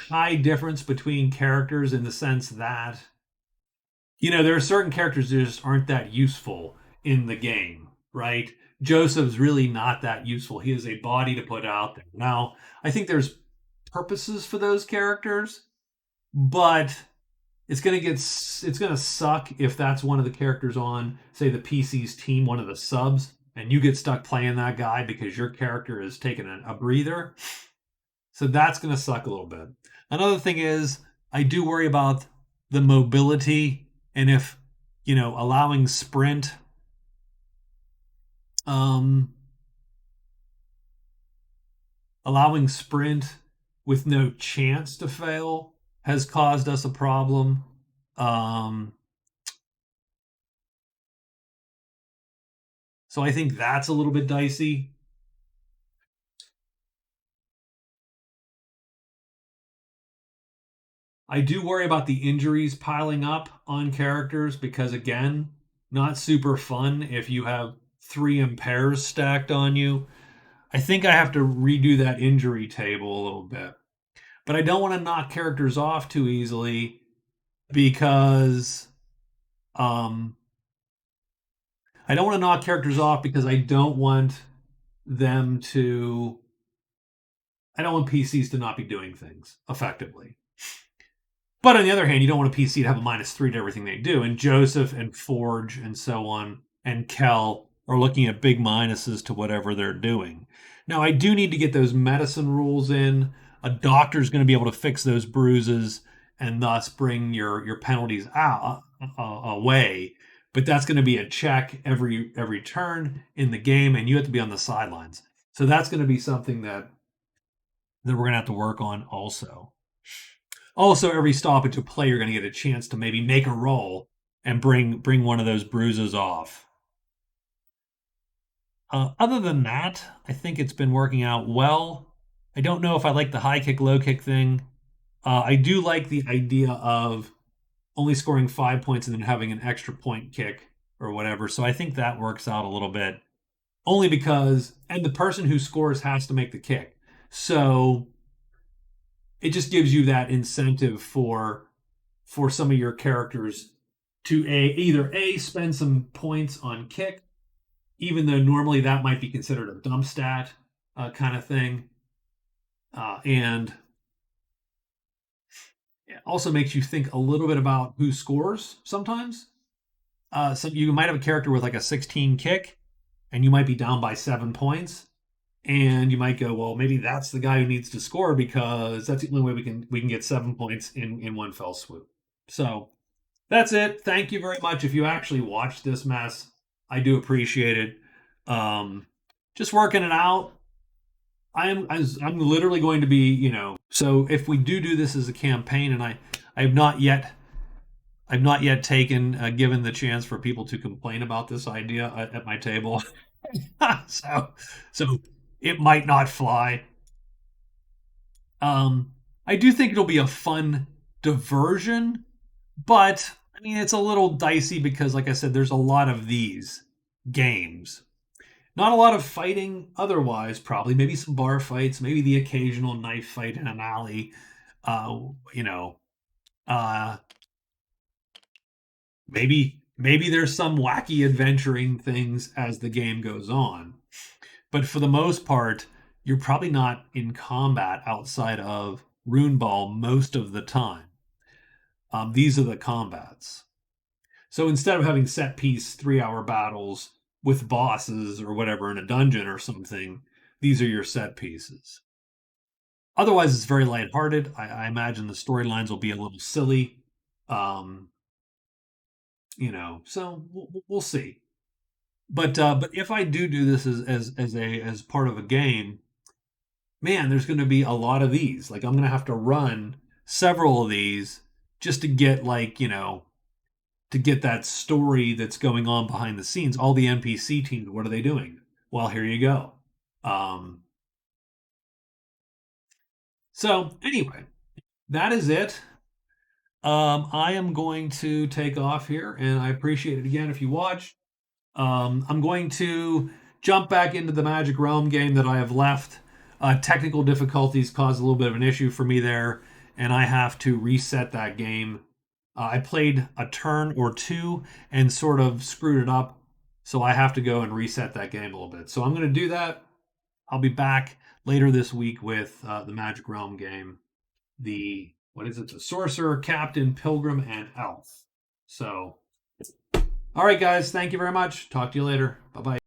high difference between characters in the sense that there are certain characters that just aren't that useful in the game, right? Joseph's really not that useful. He is a body to put out there. Now, I think there's purposes for those characters, but it's gonna suck if that's one of the characters on, say, the PC's team, one of the subs, and you get stuck playing that guy because your character is taking a breather. So that's gonna suck a little bit. Another thing is I do worry about the mobility and if allowing um sprint with no chance to fail has caused us a problem. Um, so I think that's a little bit dicey. I do worry about the injuries piling up on characters because, again, not super fun if you have three impairs stacked on you. I think I have to redo that injury table a little bit. But I don't want to knock characters off too easily because um, I don't want to knock characters off because them to I don't want PCs to not be doing things effectively. But on the other hand, you don't want a PC to have a -3 to everything they do. And Joseph and Forge and so on and Kel are looking at big minuses to whatever they're doing. Now, I do need to get those medicine rules in. A doctor's going to be able to fix those bruises and thus bring your penalties out away. But that's going to be a check every turn in the game, and you have to be on the sidelines. So that's going to be something that we're going to have to work on also. Also, every stoppage of play, you're going to get a chance to maybe make a roll and bring one of those bruises off. Other than that, I think it's been working out well. I don't know if I like the high kick, low kick thing. I do like the idea of only scoring 5 points and then having an extra point kick or whatever. So I think that works out a little bit. Only because, and the person who scores has to make the kick. So it just gives you that incentive for some of your characters to either a spend some points on kick, even though normally that might be considered a dump stat kind of thing, and it also makes you think a little bit about who scores sometimes. So you might have a character with like a 16 kick, and you might be down by 7 points, and you might go, well, maybe that's the guy who needs to score because that's the only way we can get 7 points in one fell swoop. So that's it. Thank you very much. If you actually watched this mess, I do appreciate it. Just working it out. I'm literally going to be, so if we do this as a campaign, and I have not yet I've not yet taken given the chance for people to complain about this idea at my table. so so it might not fly. Um, I do think it'll be a fun diversion, but I mean it's a little dicey because, like I said, there's a lot of these games. Not a lot of fighting otherwise, probably. Maybe some bar fights, maybe the occasional knife fight in an alley. Uh, you know, uh, maybe there's some wacky adventuring things as the game goes on. But for the most part, you're probably not in combat outside of Rune Ball most of the time. These are the combats. So instead of having set piece 3 hour battles with bosses or whatever in a dungeon or something, these are your set pieces. Otherwise, it's very lighthearted. I imagine the storylines will be a little silly. Um, so we'll see. But if I do this as part of a game, man, there's going to be a lot of these. Like I'm going to have to run several of these just to get to get that story that's going on behind the scenes. All the NPC teams, what are they doing? Well, here you go. Um, so anyway, that is it. I am going to take off here, and I appreciate it again if you watch. I'm going to jump back into the Magic Realm game that I have left. Technical difficulties caused a little bit of an issue for me there, and I have to reset that game. I played a turn or two and sort of screwed it up, so I have to go and reset that game a little bit. So I'm going to do that. I'll be back later this week with the Magic Realm game. The what is it? The Sorcerer, Captain, Pilgrim, and Elf. So, all right, guys. Thank you very much. Talk to you later. Bye bye.